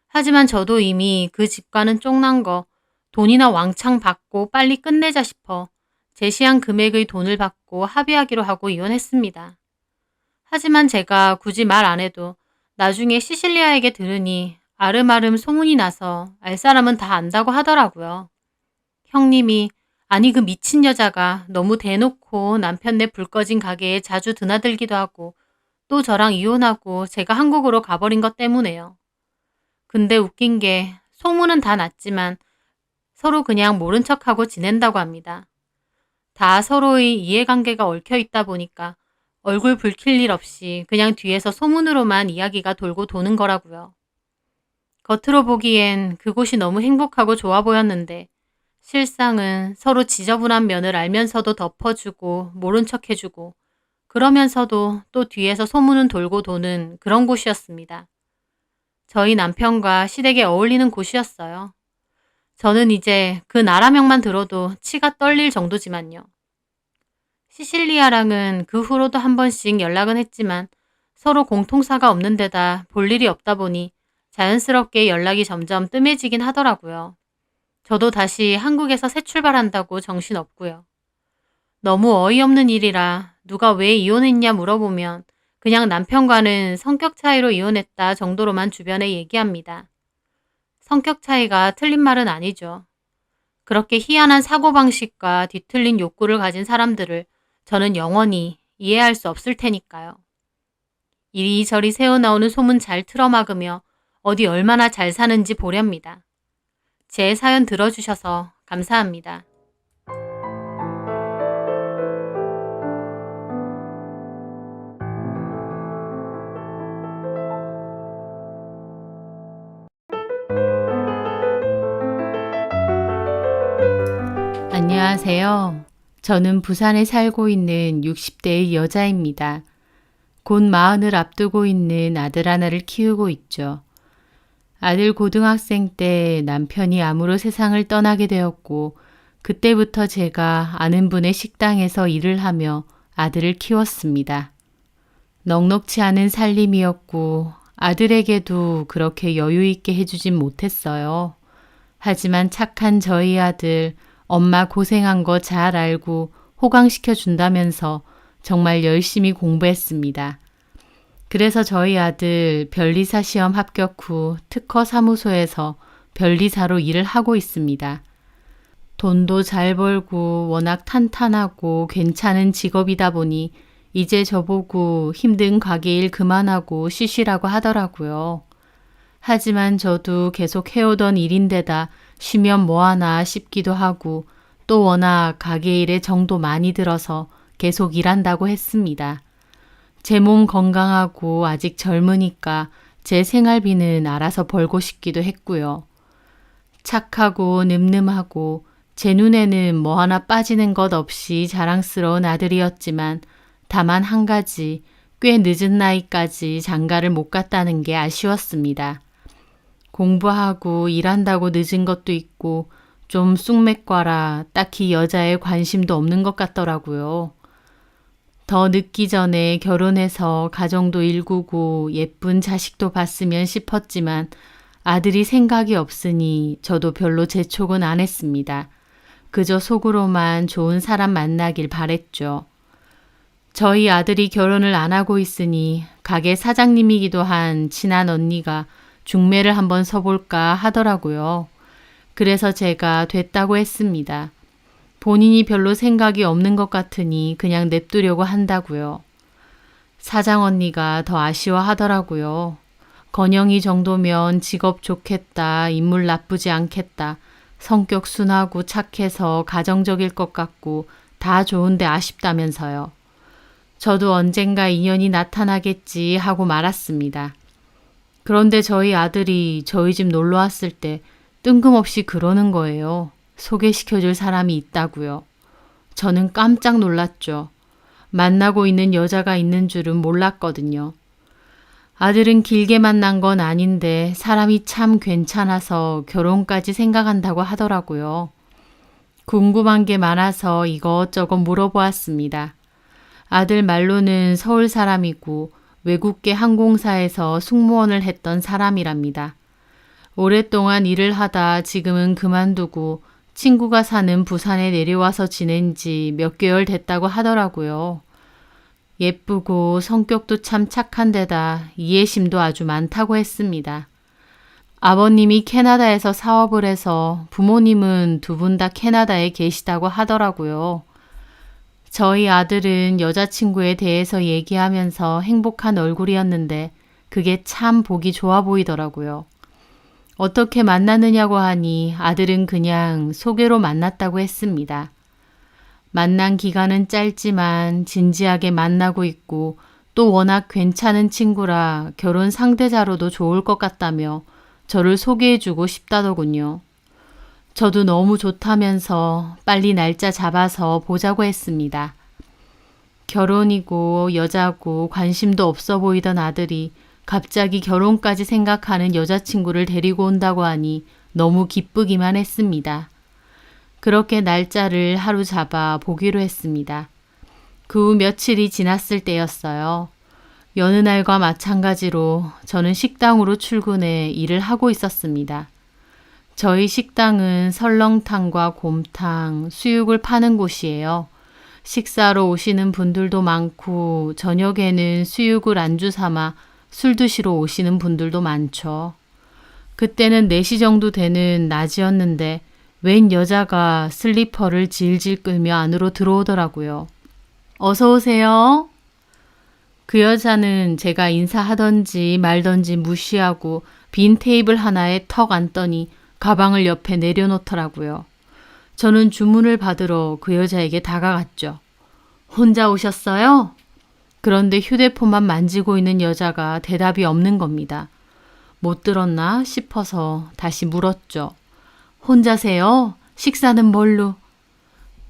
하지만 저도 이미 그 집과는 쫑난 거 돈이나 왕창 받고 빨리 끝내자 싶어 제시한 금액의 돈을 받고 합의하기로 하고 이혼했습니다. 하지만 제가 굳이 말 안 해도 나중에 시실리아에게 들으니 아름아름 소문이 나서 알 사람은 다 안다고 하더라고요. 형님이 아니 그 미친 여자가 너무 대놓고 남편네 불 꺼진 가게에 자주 드나들기도 하고 또 저랑 이혼하고 제가 한국으로 가버린 것 때문에요. 근데 웃긴 게 소문은 다 났지만 서로 그냥 모른 척하고 지낸다고 합니다. 다 서로의 이해관계가 얽혀 있다 보니까 얼굴 붉힐 일 없이 그냥 뒤에서 소문으로만 이야기가 돌고 도는 거라고요. 겉으로 보기엔 그곳이 너무 행복하고 좋아 보였는데 실상은 서로 지저분한 면을 알면서도 덮어주고 모른 척 해주고 그러면서도 또 뒤에서 소문은 돌고 도는 그런 곳이었습니다. 저희 남편과 시댁에 어울리는 곳이었어요. 저는 이제 그 나라명만 들어도 치가 떨릴 정도지만요. 시실리아랑은 그 후로도 한 번씩 연락은 했지만 서로 공통사가 없는 데다 볼 일이 없다 보니 자연스럽게 연락이 점점 뜸해지긴 하더라고요. 저도 다시 한국에서 새 출발한다고 정신없고요. 너무 어이없는 일이라 누가 왜 이혼했냐 물어보면 그냥 남편과는 성격 차이로 이혼했다 정도로만 주변에 얘기합니다. 성격 차이가 틀린 말은 아니죠. 그렇게 희한한 사고방식과 뒤틀린 욕구를 가진 사람들을 저는 영원히 이해할 수 없을 테니까요. 이리저리 새어나오는 소문 잘 틀어막으며 어디 얼마나 잘 사는지 보렵니다. 제 사연 들어주셔서 감사합니다. 안녕하세요. 저는 부산에 살고 있는 60대의 여자입니다. 곧 40을 앞두고 있는 아들 하나를 키우고 있죠. 아들 고등학생 때 남편이 암으로 세상을 떠나게 되었고 그때부터 제가 아는 분의 식당에서 일을 하며 아들을 키웠습니다. 넉넉지 않은 살림이었고 아들에게도 그렇게 여유 있게 해주진 못했어요. 하지만 착한 저희 아들 엄마 고생한 거 잘 알고 호강시켜 준다면서 정말 열심히 공부했습니다. 그래서 저희 아들 변리사 시험 합격 후 특허 사무소에서 변리사로 일을 하고 있습니다. 돈도 잘 벌고 워낙 탄탄하고 괜찮은 직업이다 보니 이제 저보고 힘든 가게 일 그만하고 쉬시라고 하더라고요. 하지만 저도 계속 해오던 일인데다 쉬면 뭐하나 싶기도 하고 또 워낙 가게 일에 정도 많이 들어서 계속 일한다고 했습니다. 제 몸 건강하고 아직 젊으니까 제 생활비는 알아서 벌고 싶기도 했고요. 착하고 늠름하고 제 눈에는 뭐 하나 빠지는 것 없이 자랑스러운 아들이었지만 다만 한 가지 꽤 늦은 나이까지 장가를 못 갔다는 게 아쉬웠습니다. 공부하고 일한다고 늦은 것도 있고 좀 쑥맥과라 딱히 여자에 관심도 없는 것 같더라고요. 더 늦기 전에 결혼해서 가정도 일구고 예쁜 자식도 봤으면 싶었지만 아들이 생각이 없으니 저도 별로 재촉은 안 했습니다. 그저 속으로만 좋은 사람 만나길 바랬죠. 저희 아들이 결혼을 안 하고 있으니 가게 사장님이기도 한 친한 언니가 중매를 한번 서볼까 하더라고요. 그래서 제가 됐다고 했습니다. 본인이 별로 생각이 없는 것 같으니 그냥 냅두려고 한다고요. 사장 언니가 더 아쉬워하더라고요. 건영이 정도면 직업 좋겠다, 인물 나쁘지 않겠다, 성격 순하고 착해서 가정적일 것 같고 다 좋은데 아쉽다면서요. 저도 언젠가 인연이 나타나겠지 하고 말았습니다. 그런데 저희 아들이 저희 집 놀러 왔을 때 뜬금없이 그러는 거예요. 소개시켜줄 사람이 있다고요. 저는 깜짝 놀랐죠. 만나고 있는 여자가 있는 줄은 몰랐거든요. 아들은 길게 만난 건 아닌데 사람이 참 괜찮아서 결혼까지 생각한다고 하더라고요. 궁금한 게 많아서 이것저것 물어보았습니다. 아들 말로는 서울 사람이고 외국계 항공사에서 승무원을 했던 사람이랍니다. 오랫동안 일을 하다 지금은 그만두고 친구가 사는 부산에 내려와서 지낸 지 몇 개월 됐다고 하더라고요. 예쁘고 성격도 참 착한 데다 이해심도 아주 많다고 했습니다. 아버님이 캐나다에서 사업을 해서 부모님은 두 분 다 캐나다에 계시다고 하더라고요. 저희 아들은 여자친구에 대해서 얘기하면서 행복한 얼굴이었는데 그게 참 보기 좋아 보이더라고요. 어떻게 만났느냐고 하니 아들은 그냥 소개로 만났다고 했습니다. 만난 기간은 짧지만 진지하게 만나고 있고 또 워낙 괜찮은 친구라 결혼 상대자로도 좋을 것 같다며 저를 소개해주고 싶다더군요. 저도 너무 좋다면서 빨리 날짜 잡아서 보자고 했습니다. 결혼이고 여자고 관심도 없어 보이던 아들이 갑자기 결혼까지 생각하는 여자친구를 데리고 온다고 하니 너무 기쁘기만 했습니다. 그렇게 날짜를 하루 잡아 보기로 했습니다. 그 후 며칠이 지났을 때였어요. 여느 날과 마찬가지로 저는 식당으로 출근해 일을 하고 있었습니다. 저희 식당은 설렁탕과 곰탕, 수육을 파는 곳이에요. 식사로 오시는 분들도 많고 저녁에는 수육을 안주 삼아 술 드시러 오시는 분들도 많죠. 그때는 4시 정도 되는 낮이었는데 웬 여자가 슬리퍼를 질질 끌며 안으로 들어오더라고요. 어서 오세요. 그 여자는 제가 인사하던지 말던지 무시하고 빈 테이블 하나에 턱 앉더니 가방을 옆에 내려놓더라고요. 저는 주문을 받으러 그 여자에게 다가갔죠. 혼자 오셨어요? 그런데 휴대폰만 만지고 있는 여자가 대답이 없는 겁니다. 못 들었나 싶어서 다시 물었죠. 혼자세요? 식사는 뭘로?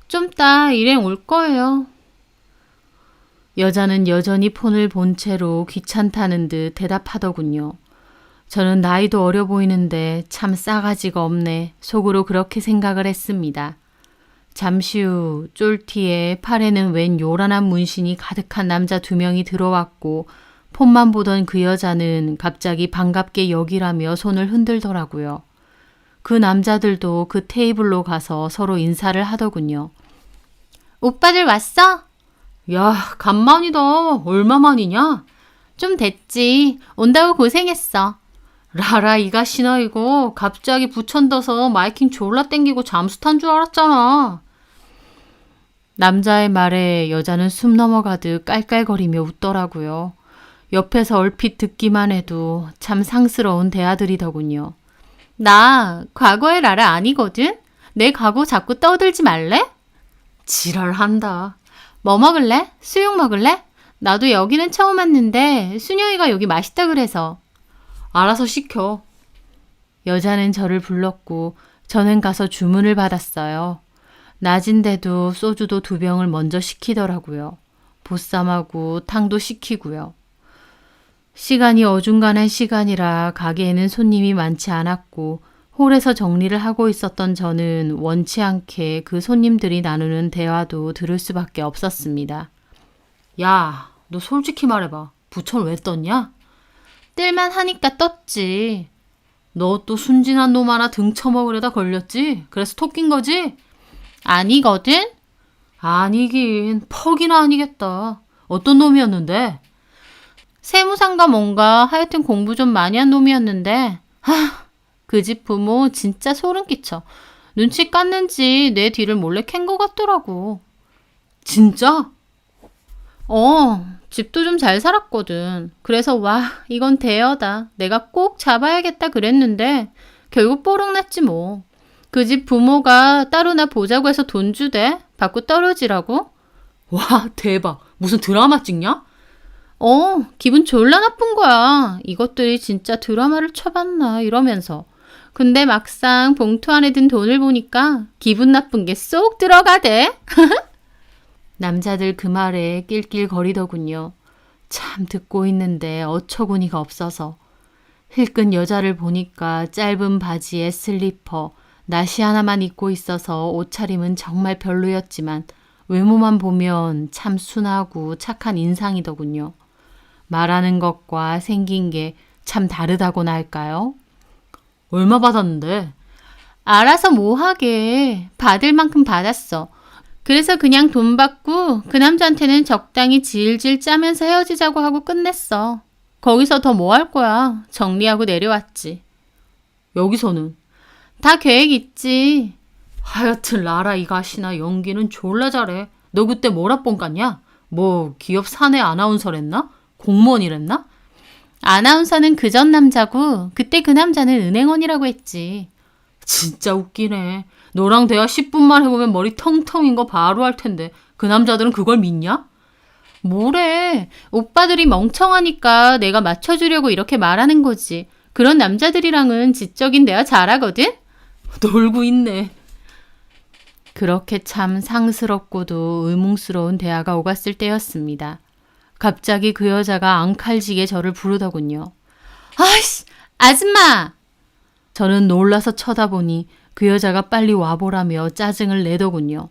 좀 이따 일행 올 거예요. 여자는 여전히 폰을 본 채로 귀찮다는 듯 대답하더군요. 저는 나이도 어려 보이는데 참 싸가지가 없네 속으로 그렇게 생각을 했습니다. 잠시 후 쫄티에 팔에는 웬 요란한 문신이 가득한 남자 2명이 들어왔고 폰만 보던 그 여자는 갑자기 반갑게 여기라며 손을 흔들더라고요. 그 남자들도 그 테이블로 가서 서로 인사를 하더군요. 오빠들 왔어? 야, 간만이다. 얼마만이냐? 좀 됐지. 온다고 고생했어. 라라 이 가시나 이거 갑자기 부천둬서 마이킹 졸라 땡기고 잠수 탄 줄 알았잖아. 남자의 말에 여자는 숨 넘어가듯 깔깔거리며 웃더라고요. 옆에서 얼핏 듣기만 해도 참 상스러운 대화들이더군요. 나 과거의 라라 아니거든? 내 과거 자꾸 떠들지 말래? 지랄한다. 뭐 먹을래? 수육 먹을래? 나도 여기는 처음 왔는데 수녀이가 여기 맛있다 그래서. 알아서 시켜. 여자는 저를 불렀고 저는 가서 주문을 받았어요. 낮인데도 소주도 2병을 먼저 시키더라고요. 보쌈하고 탕도 시키고요. 시간이 어중간한 시간이라 가게에는 손님이 많지 않았고 홀에서 정리를 하고 있었던 저는 원치 않게 그 손님들이 나누는 대화도 들을 수밖에 없었습니다. 야, 너 솔직히 말해봐. 부천 왜 떴냐? 뜰만 하니까 떴지. 너 또 순진한 놈 하나 등쳐먹으려다 걸렸지? 그래서 토 낀 거지? 아니거든? 아니긴 퍽이나 아니겠다. 어떤 놈이었는데? 세무상가 뭔가 하여튼 공부 좀 많이 한 놈이었는데 그 집 부모 진짜 소름 끼쳐. 눈치 깠는지 내 뒤를 몰래 캔 것 같더라고. 진짜? 집도 좀 잘 살았거든. 그래서 와, 이건 대여다. 내가 꼭 잡아야겠다 그랬는데 결국 뽀록났지 뭐. 그 집 부모가 따로 나 보자고 해서 돈 주대. 받고 떨어지라고? 와, 대박. 무슨 드라마 찍냐? 기분 졸라 나쁜 거야. 이것들이 진짜 드라마를 쳐봤나 이러면서. 근데 막상 봉투 안에 든 돈을 보니까 기분 나쁜 게 쏙 들어가대. 남자들 그 말에 낄낄거리더군요. 참 듣고 있는데 어처구니가 없어서. 힐끈 여자를 보니까 짧은 바지에 슬리퍼, 나시 하나만 입고 있어서 옷차림은 정말 별로였지만 외모만 보면 참 순하고 착한 인상이더군요. 말하는 것과 생긴 게 참 다르다고나 할까요? 얼마 받았는데? 알아서 뭐하게. 받을 만큼 받았어. 그래서 그냥 돈 받고 그 남자한테는 적당히 질질 짜면서 헤어지자고 하고 끝냈어. 거기서 더 뭐 할 거야. 정리하고 내려왔지. 여기서는? 다 계획 있지. 하여튼 라라 이 가시나 연기는 졸라 잘해. 너 그때 뭐라 뻥깠냐? 뭐 기업 사내 아나운서랬나? 공무원이랬나? 아나운서는 그 전 남자고 그때 그 남자는 은행원이라고 했지. 진짜 웃기네. 너랑 대화 10분만 해보면 머리 텅텅인 거 바로 알 텐데 그 남자들은 그걸 믿냐? 뭐래. 오빠들이 멍청하니까 내가 맞춰주려고 이렇게 말하는 거지. 그런 남자들이랑은 지적인 대화 잘하거든? 놀고 있네. 그렇게 참 상스럽고도 의문스러운 대화가 오갔을 때였습니다. 갑자기 그 여자가 앙칼지게 저를 부르더군요. 아이씨, 아줌마! 저는 놀라서 쳐다보니 그 여자가 빨리 와보라며 짜증을 내더군요.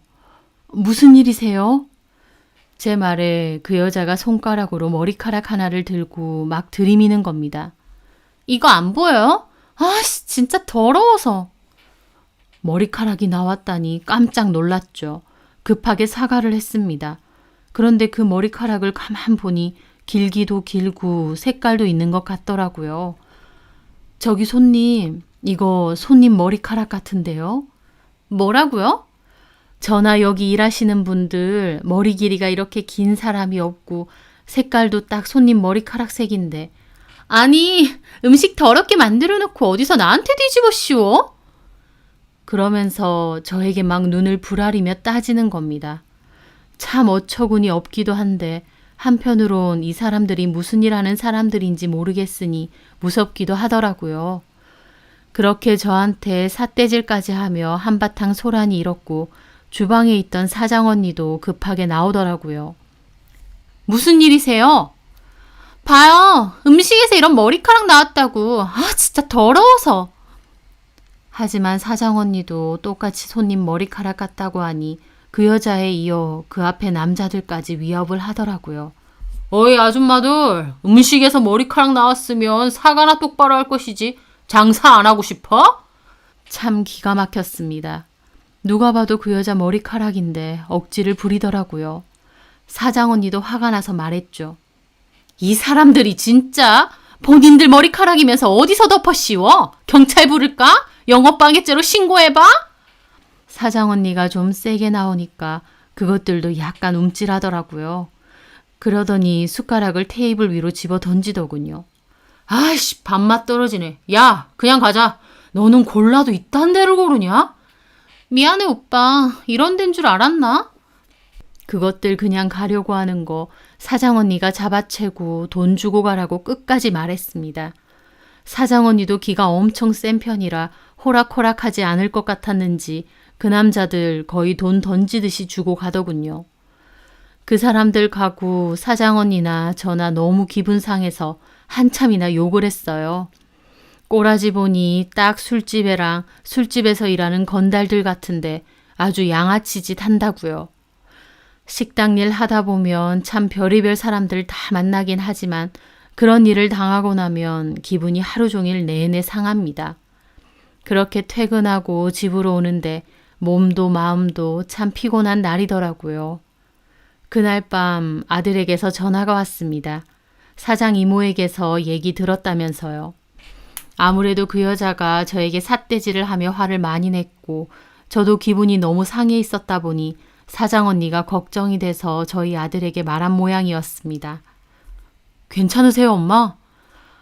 무슨 일이세요? 제 말에 그 여자가 손가락으로 머리카락 하나를 들고 막 들이미는 겁니다. 이거 안 보여요? 아씨, 진짜 더러워서. 머리카락이 나왔다니 깜짝 놀랐죠. 급하게 사과를 했습니다. 그런데 그 머리카락을 가만 보니 길기도 길고 색깔도 있는 것 같더라고요. 저기 손님, 이거 손님 머리카락 같은데요? 뭐라고요? 저나 여기 일하시는 분들 머리 길이가 이렇게 긴 사람이 없고 색깔도 딱 손님 머리카락 색인데. 아니, 음식 더럽게 만들어 놓고 어디서 나한테 뒤집어 씌워? 그러면서 저에게 막 눈을 부라리며 따지는 겁니다. 참 어처구니 없기도 한데 한편으론 이 사람들이 무슨 일 하는 사람들인지 모르겠으니 무섭기도 하더라고요. 그렇게 저한테 삿대질까지 하며 한바탕 소란이 일었고 주방에 있던 사장 언니도 급하게 나오더라고요. 무슨 일이세요? 봐요. 음식에서 이런 머리카락 나왔다고. 아, 진짜 더러워서. 하지만 사장 언니도 똑같이 손님 머리카락 같다고 하니 그 여자에 이어 그 앞에 남자들까지 위협을 하더라고요. 어이 아줌마들, 음식에서 머리카락 나왔으면 사과나 똑바로 할 것이지 장사 안 하고 싶어? 참 기가 막혔습니다. 누가 봐도 그 여자 머리카락인데 억지를 부리더라고요. 사장 언니도 화가 나서 말했죠. 이 사람들이 진짜 본인들 머리카락이면서 어디서 덮어 씌워? 경찰 부를까? 영업방해죄로 신고해봐? 사장 언니가 좀 세게 나오니까 그것들도 약간 움찔하더라고요. 그러더니 숟가락을 테이블 위로 집어 던지더군요. 아이씨, 밥맛 떨어지네. 야, 그냥 가자. 너는 골라도 이딴 데를 고르냐? 미안해 오빠. 이런 데인 줄 알았나? 그것들 그냥 가려고 하는 거 사장 언니가 잡아채고 돈 주고 가라고 끝까지 말했습니다. 사장 언니도 기가 엄청 센 편이라 호락호락하지 않을 것 같았는지 그 남자들 거의 돈 던지듯이 주고 가더군요. 그 사람들 가고 사장 언니나 저나 너무 기분 상해서 한참이나 욕을 했어요. 꼬라지 보니 딱 술집애랑 술집에서 일하는 건달들 같은데 아주 양아치 짓 한다고요. 식당 일 하다 보면 참 별의별 사람들 다 만나긴 하지만 그런 일을 당하고 나면 기분이 하루 종일 내내 상합니다. 그렇게 퇴근하고 집으로 오는데 몸도 마음도 참 피곤한 날이더라고요. 그날 밤 아들에게서 전화가 왔습니다. 사장 이모에게서 얘기 들었다면서요. 아무래도 그 여자가 저에게 삿대질을 하며 화를 많이 냈고 저도 기분이 너무 상해 있었다 보니 사장 언니가 걱정이 돼서 저희 아들에게 말한 모양이었습니다. 괜찮으세요, 엄마?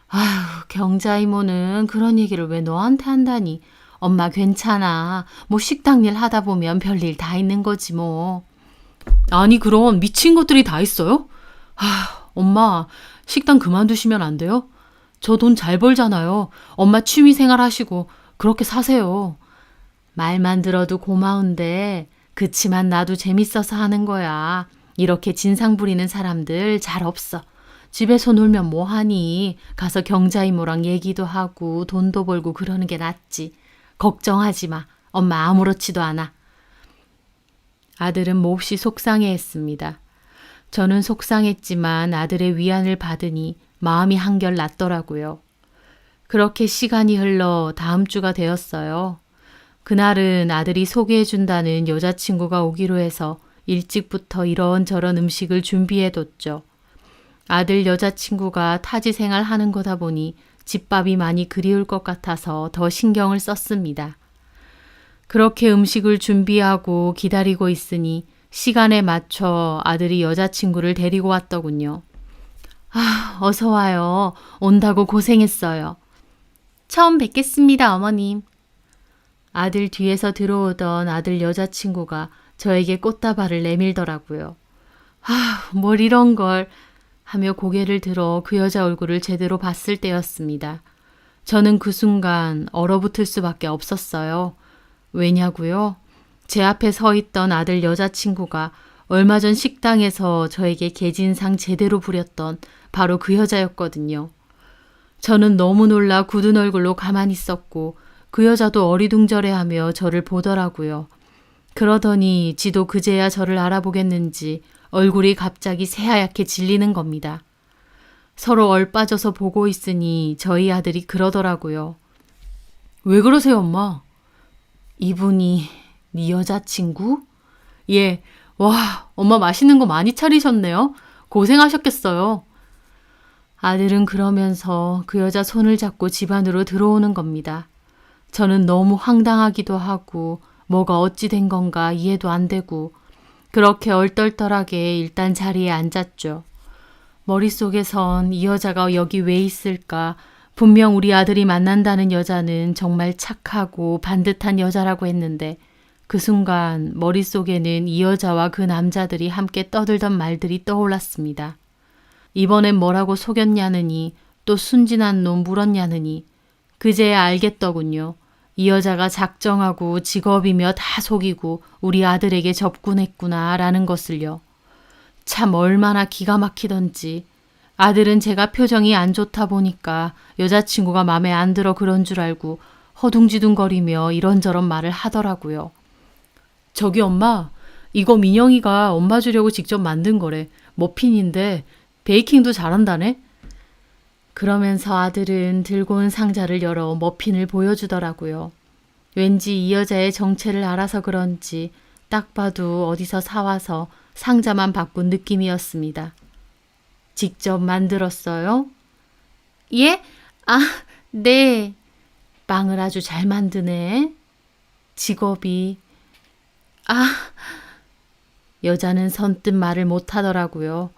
아휴, 경자 이모는 그런 얘기를 왜 너한테 한다니. 엄마 괜찮아. 뭐 식당 일 하다 보면 별일 다 있는 거지 뭐. 아니 그런 미친 것들이 다 있어요? 엄마 식당 그만두시면 안 돼요? 저 돈 잘 벌잖아요. 엄마 취미생활 하시고 그렇게 사세요. 말만 들어도 고마운데 그치만 나도 재밌어서 하는 거야. 이렇게 진상 부리는 사람들 잘 없어. 집에서 놀면 뭐하니. 가서 경자 이모랑 얘기도 하고 돈도 벌고 그러는 게 낫지. 걱정하지 마. 엄마 아무렇지도 않아. 아들은 몹시 속상해했습니다. 저는 속상했지만 아들의 위안을 받으니 마음이 한결 낫더라고요. 그렇게 시간이 흘러 다음 주가 되었어요. 그날은 아들이 소개해준다는 여자친구가 오기로 해서 일찍부터 이런저런 음식을 준비해뒀죠. 아들 여자친구가 타지 생활 하는 거다 보니 집밥이 많이 그리울 것 같아서 더 신경을 썼습니다. 그렇게 음식을 준비하고 기다리고 있으니 시간에 맞춰 아들이 여자친구를 데리고 왔더군요. 어서 와요. 온다고 고생했어요. 처음 뵙겠습니다, 어머님. 아들 뒤에서 들어오던 아들 여자친구가 저에게 꽃다발을 내밀더라고요. 뭘 이런 걸 하며 고개를 들어 그 여자 얼굴을 제대로 봤을 때였습니다. 저는 그 순간 얼어붙을 수밖에 없었어요. 왜냐고요? 제 앞에 서 있던 아들 여자친구가 얼마 전 식당에서 저에게 개진상 제대로 부렸던 바로 그 여자였거든요. 저는 너무 놀라 굳은 얼굴로 가만히 있었고 그 여자도 어리둥절해하며 저를 보더라고요. 그러더니 지도 그제야 저를 알아보겠는지 얼굴이 갑자기 새하얗게 질리는 겁니다. 서로 얼빠져서 보고 있으니 저희 아들이 그러더라고요. 왜 그러세요, 엄마? 이분이 네 여자친구? 예, 와, 엄마 맛있는 거 많이 차리셨네요. 고생하셨겠어요. 아들은 그러면서 그 여자 손을 잡고 집 안으로 들어오는 겁니다. 저는 너무 황당하기도 하고 뭐가 어찌 된 건가 이해도 안 되고 그렇게 얼떨떨하게 일단 자리에 앉았죠. 머릿속에선 이 여자가 여기 왜 있을까? 분명 우리 아들이 만난다는 여자는 정말 착하고 반듯한 여자라고 했는데 그 순간 머릿속에는 이 여자와 그 남자들이 함께 떠들던 말들이 떠올랐습니다. 이번엔 뭐라고 속였냐느니 또 순진한 놈 물었냐느니 그제야 알겠더군요. 이 여자가 작정하고 직업이며 다 속이고 우리 아들에게 접근했구나 라는 것을요. 참 얼마나 기가 막히던지. 아들은 제가 표정이 안 좋다 보니까 여자친구가 맘에 안 들어 그런 줄 알고 허둥지둥거리며 이런저런 말을 하더라고요. 저기 엄마, 이거 민영이가 엄마 주려고 직접 만든 거래. 머핀인데 베이킹도 잘한다네. 그러면서 아들은 들고 온 상자를 열어 머핀을 보여주더라고요. 왠지 이 여자의 정체를 알아서 그런지 딱 봐도 어디서 사와서 상자만 바꾼 느낌이었습니다. 직접 만들었어요? 예? 네. 빵을 아주 잘 만드네. 직업이. 여자는 선뜻 말을 못하더라고요.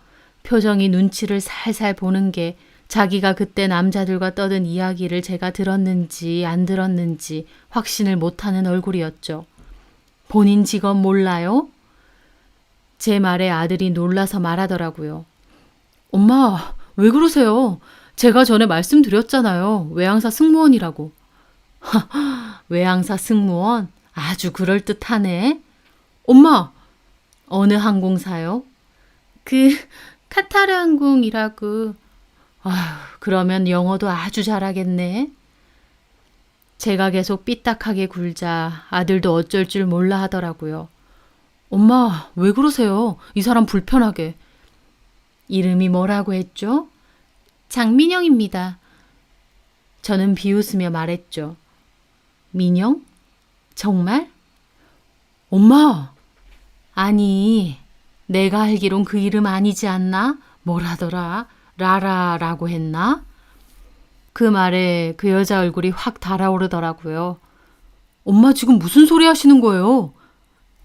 표정이 눈치를 살살 보는 게 자기가 그때 남자들과 떠든 이야기를 제가 들었는지 안 들었는지 확신을 못하는 얼굴이었죠. 본인 직업 몰라요? 제 말에 아들이 놀라서 말하더라고요. 엄마, 왜 그러세요? 제가 전에 말씀드렸잖아요. 외항사 승무원이라고. 외항사 승무원? 아주 그럴듯하네. 엄마, 어느 항공사요? 카타르 항공이라고. 그러면 영어도 아주 잘하겠네. 제가 계속 삐딱하게 굴자 아들도 어쩔 줄 몰라 하더라고요. 엄마, 왜 그러세요? 이 사람 불편하게. 이름이 뭐라고 했죠? 장민영입니다. 저는 비웃으며 말했죠. 민영? 정말? 엄마! 아니, 내가 알기론 그 이름 아니지 않나? 뭐라더라? 라라라고 했나? 그 말에 그 여자 얼굴이 확 달아오르더라고요. 엄마 지금 무슨 소리 하시는 거예요?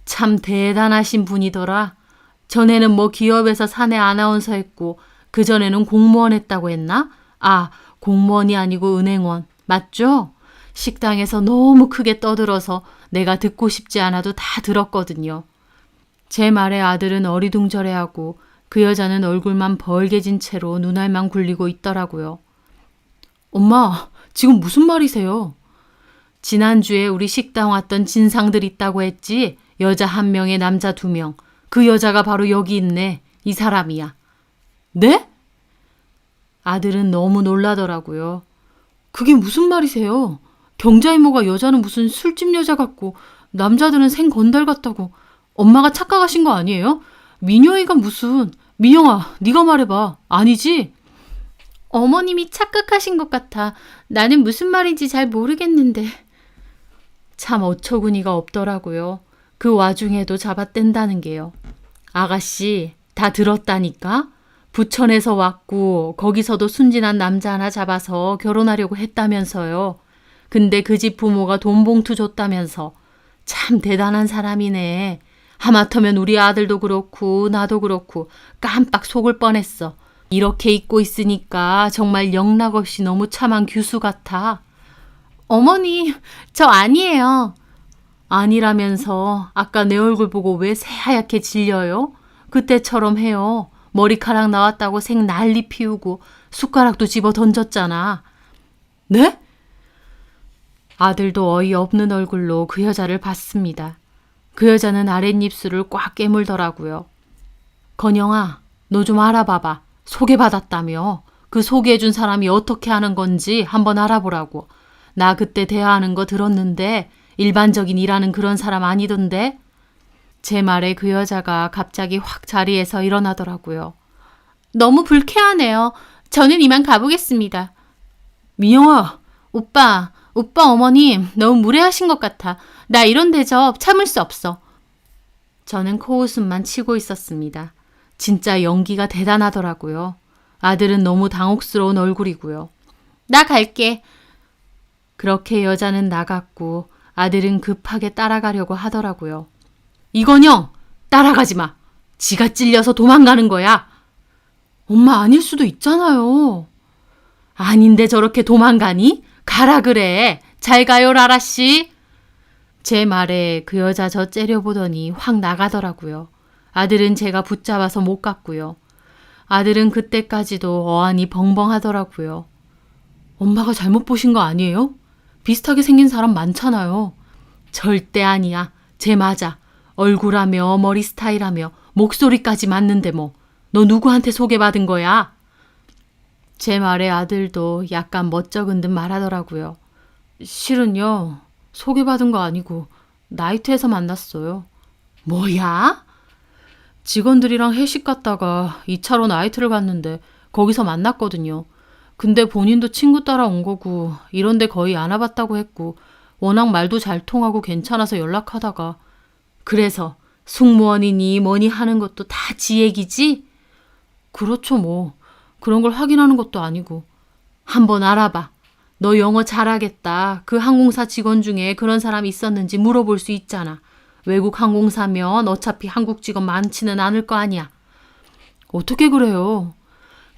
참 대단하신 분이더라. 전에는 뭐 기업에서 사내 아나운서 했고 그전에는 공무원 했다고 했나? 아, 공무원이 아니고 은행원. 맞죠? 식당에서 너무 크게 떠들어서 내가 듣고 싶지 않아도 다 들었거든요. 제 말에 아들은 어리둥절해하고 그 여자는 얼굴만 벌게진 채로 눈알만 굴리고 있더라고요. 엄마, 지금 무슨 말이세요? 지난주에 우리 식당 왔던 진상들 있다고 했지? 여자 1명에 남자 2명. 그 여자가 바로 여기 있네. 이 사람이야. 네? 아들은 너무 놀라더라고요. 그게 무슨 말이세요? 경자 이모가 여자는 무슨 술집 여자 같고 남자들은 생건달 같다고. 엄마가 착각하신 거 아니에요? 민영이가 무슨... 민영아, 네가 말해봐. 아니지? 어머님이 착각하신 것 같아. 나는 무슨 말인지 잘 모르겠는데. 참 어처구니가 없더라고요. 그 와중에도 잡아댄다는 게요. 아가씨, 다 들었다니까? 부천에서 왔고 거기서도 순진한 남자 하나 잡아서 결혼하려고 했다면서요. 근데 그 집 부모가 돈 봉투 줬다면서. 참 대단한 사람이네. 하마터면 우리 아들도 그렇고 나도 그렇고 깜빡 속을 뻔했어. 이렇게 잊고 있으니까 정말 영락없이 너무 참한 규수 같아. 어머니, 저 아니에요. 아니라면서 아까 내 얼굴 보고 왜 새하얗게 질려요? 그때처럼 해요. 머리카락 나왔다고 생 난리 피우고 숟가락도 집어 던졌잖아. 네? 아들도 어이없는 얼굴로 그 여자를 봤습니다. 그 여자는 아랫입술을 꽉 깨물더라고요. 건영아, 너 좀 알아봐봐. 소개받았다며. 그 소개해준 사람이 어떻게 하는 건지 한번 알아보라고. 나 그때 대화하는 거 들었는데 일반적인 일하는 그런 사람 아니던데? 제 말에 그 여자가 갑자기 확 자리에서 일어나더라고요. 너무 불쾌하네요. 저는 이만 가보겠습니다. 민영아. 오빠 어머님 너무 무례하신 것 같아. 나 이런 대접 참을 수 없어. 저는 코웃음만 치고 있었습니다. 진짜 연기가 대단하더라고요. 아들은 너무 당혹스러운 얼굴이고요. 나 갈게. 그렇게 여자는 나갔고 아들은 급하게 따라가려고 하더라고요. 이건영, 따라가지 마. 지가 찔려서 도망가는 거야. 엄마 아닐 수도 있잖아요. 아닌데 저렇게 도망가니? 가라 그래. 잘 가요 라라씨. 제 말에 그 여자 저 째려보더니 확 나가더라고요. 아들은 제가 붙잡아서 못 갔고요. 아들은 그때까지도 어안이 벙벙하더라고요. 엄마가 잘못 보신 거 아니에요? 비슷하게 생긴 사람 많잖아요. 절대 아니야. 쟤 맞아. 얼굴하며 머리 스타일하며 목소리까지 맞는데 뭐. 너 누구한테 소개받은 거야? 제 말에 아들도 약간 멋쩍은 듯 말하더라고요. 실은요. 소개받은 거 아니고 나이트에서 만났어요. 뭐야? 직원들이랑 회식 갔다가 2차로 나이트를 갔는데 거기서 만났거든요. 근데 본인도 친구 따라 온 거고 이런데 거의 안 와봤다고 했고 워낙 말도 잘 통하고 괜찮아서 연락하다가 그래서 승무원이니 뭐니 하는 것도 다 지 얘기지? 그렇죠 뭐. 그런 걸 확인하는 것도 아니고. 한번 알아봐. 너 영어 잘하겠다. 그 항공사 직원 중에 그런 사람이 있었는지 물어볼 수 있잖아. 외국 항공사면 어차피 한국 직원 많지는 않을 거 아니야. 어떻게 그래요?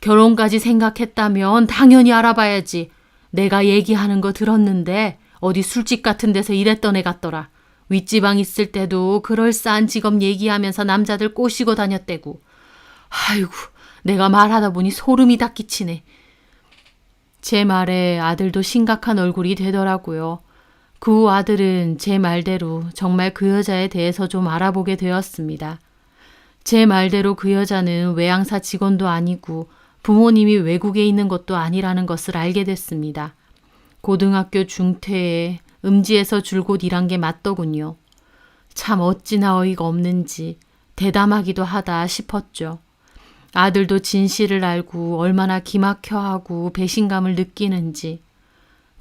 결혼까지 생각했다면 당연히 알아봐야지. 내가 얘기하는 거 들었는데 어디 술집 같은 데서 일했던 애 같더라. 윗지방 있을 때도 그럴싸한 직업 얘기하면서 남자들 꼬시고 다녔대고. 아이고, 내가 말하다 보니 소름이 다 끼치네. 제 말에 아들도 심각한 얼굴이 되더라고요. 그 후 아들은 제 말대로 정말 그 여자에 대해서 좀 알아보게 되었습니다. 제 말대로 그 여자는 외항사 직원도 아니고 부모님이 외국에 있는 것도 아니라는 것을 알게 됐습니다. 고등학교 중퇴에 음지에서 줄곧 일한 게 맞더군요. 참 어찌나 어이가 없는지 대담하기도 하다 싶었죠. 아들도 진실을 알고 얼마나 기막혀하고 배신감을 느끼는지.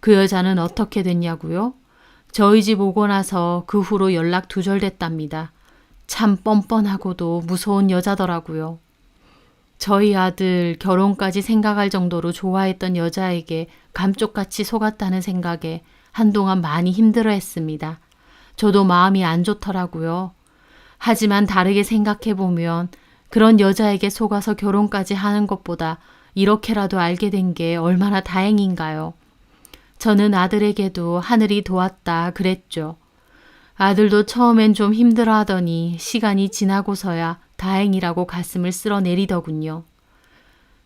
그 여자는 어떻게 됐냐고요? 저희 집 오고 나서 그 후로 연락 두절됐답니다. 참 뻔뻔하고도 무서운 여자더라고요. 저희 아들 결혼까지 생각할 정도로 좋아했던 여자에게 감쪽같이 속았다는 생각에 한동안 많이 힘들어했습니다. 저도 마음이 안 좋더라고요. 하지만 다르게 생각해보면 그런 여자에게 속아서 결혼까지 하는 것보다 이렇게라도 알게 된 게 얼마나 다행인가요? 저는 아들에게도 하늘이 도왔다 그랬죠. 아들도 처음엔 좀 힘들어하더니 시간이 지나고서야 다행이라고 가슴을 쓸어내리더군요.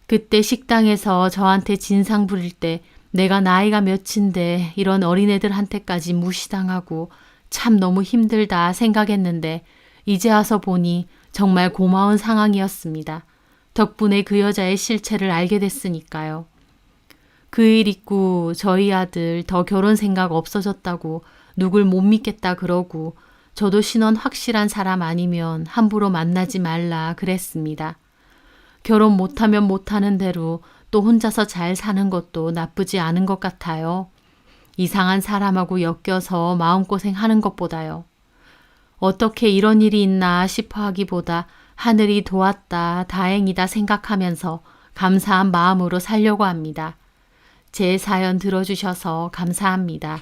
그때 식당에서 저한테 진상 부릴 때 내가 나이가 몇인데 이런 어린애들한테까지 무시당하고 참 너무 힘들다 생각했는데 이제 와서 보니 정말 고마운 상황이었습니다. 덕분에 그 여자의 실체를 알게 됐으니까요. 그 일 있고 저희 아들 더 결혼 생각 없어졌다고 누굴 못 믿겠다 그러고 저도 신원 확실한 사람 아니면 함부로 만나지 말라 그랬습니다. 결혼 못하면 못하는 대로 또 혼자서 잘 사는 것도 나쁘지 않은 것 같아요. 이상한 사람하고 엮여서 마음고생하는 것보다요. 어떻게 이런 일이 있나 싶어 하기보다 하늘이 도왔다, 다행이다 생각하면서 감사한 마음으로 살려고 합니다. 제 사연 들어주셔서 감사합니다.